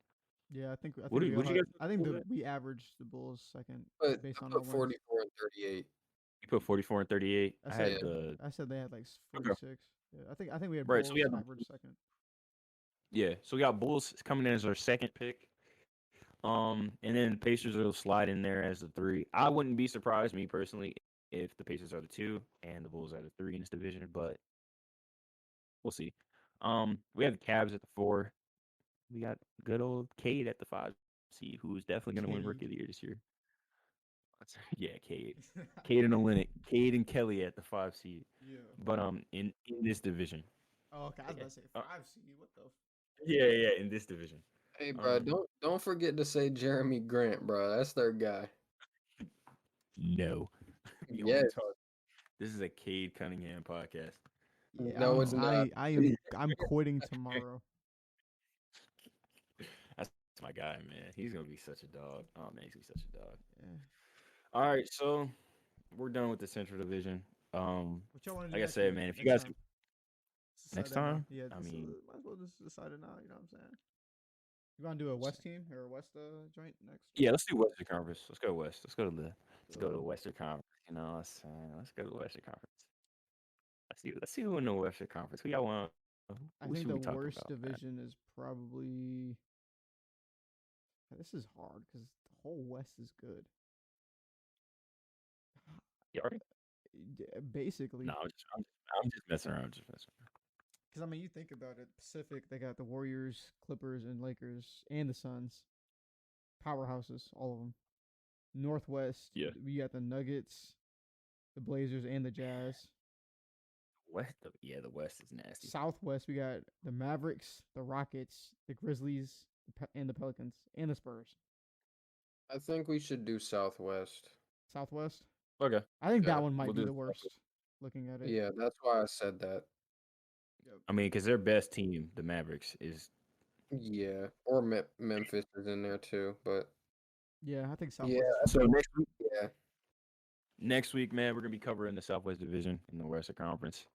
Yeah, I What think did we what all did you had, guys have I the think Bulls at? we averaged the Bulls second But based I on our put wins. 44 and 38. You put 44 and 38. I I said had Yeah. the I said they had like okay. 46. Yeah, I think we had Right. So we Bulls had the average second. yeah. So we got Bulls coming in as our second pick. And then the Pacers will slide in there as the three. I wouldn't be surprised, me personally, if the Pacers are the two and the Bulls are the three in this division, but we'll see. We have the Cavs at the four. We got good old Cade at the 5 seed, who's definitely going to win Rookie of the Year Cade. this year. Yeah, Cade. Cade and Olenek. Cade and Kelly at the 5 seed. Yeah. But in this division. Oh, okay. I was Yeah. about to say 5 seed. What the? Yeah, in this division. Hey, bro, Um, don't forget to say Jeremy Grant, bro. That's their guy. no. We only Yes. talk. This is a Cade Cunningham podcast. Yeah, No, I'm. it's not. I'm quitting tomorrow. That's my guy, man. He's gonna be such a dog. Oh man, he's gonna be such a dog. Yeah. All right, so we're done with the Central Division. What y'all want to do Like I next said, week? man, if you Next guys time. Let's next decide that now. time, Yeah. I This mean, might as well just decide it now. You know what I'm saying? You want to do a West team or a West joint next yeah, week? let's do Western Conference. Let's go West. Let's go to the So Western Conference. You know what I'm saying? Let's go to the Western Conference. Let's see who in the Western Conference. Who y'all want? Who should I we think talk the about, worst man? division is probably. This is hard because the whole West is good. You already? No, Basically, I'm just messing around. Just messing around. because I mean, you think about it. Pacific, they got the Warriors, Clippers, and Lakers, and the Suns, powerhouses, all of them. Northwest, Yeah, we got the Nuggets, the Blazers, and the Jazz. the West is nasty. Southwest, we got the Mavericks, the Rockets, the Grizzlies, and the Pelicans, and the Spurs. I think we should do Southwest. Southwest, Okay, I think Yeah. that one might we'll be do. the worst. Looking at it, Yeah, that's why I said that. yep. I mean, because their best team, the Mavericks, is Yeah. Or Memphis is in there too, but Yeah, I think yeah, Southwest is so fine. yeah. next week, man. We're gonna be covering the Southwest Division in the Western Conference.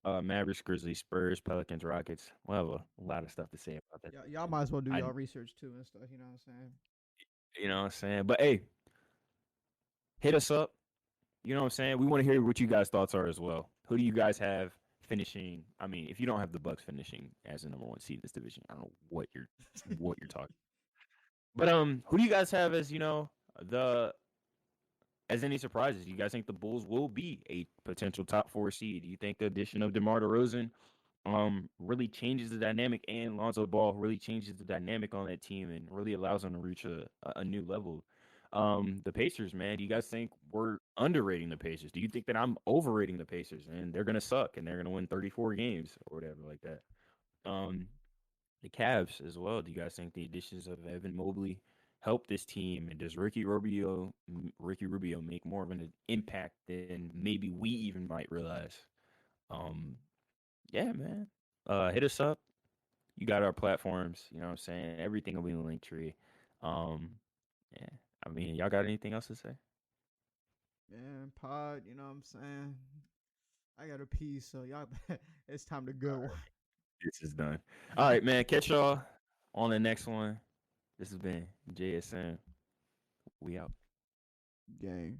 Mavericks, Grizzlies, Spurs, Pelicans, Rockets. We'll have a lot of stuff to say about that Y'all division. might as well do I, y'all research too and stuff. You know what I'm saying? you know what I'm saying. But hey, hit us up. You know what I'm saying. We want to hear what you guys' thoughts are as well. Who do you guys have finishing? I mean, if you don't have the Bucks finishing as the number 1 seed in this division, I don't know what you're talking. But who do you guys have as the as any surprises? Do you guys think the Bulls will be a potential top 4 seed? Do you think the addition of DeMar DeRozan really changes the dynamic, and Lonzo Ball really changes the dynamic on that team and really allows them to reach a new level? The Pacers, man, do you guys think we're underrating the Pacers? Do you think that I'm overrating the Pacers and they're gonna suck and they're gonna win 34 games or whatever like that? Um, the Cavs as well. Do you guys think the additions of Evan Mobley help this team? And does Ricky Rubio make more of an impact than maybe we even might realize? Um, yeah, man. Hit us up. You got our platforms. You know what I'm saying? Everything will be in the link tree. Um, yeah. I mean, y'all got anything else to say? Man, pod. You know what I'm saying? I got a piece, so y'all, it's time to go. This is done. All right, man. Catch y'all on the next one. This has been JSN. We out. Gang.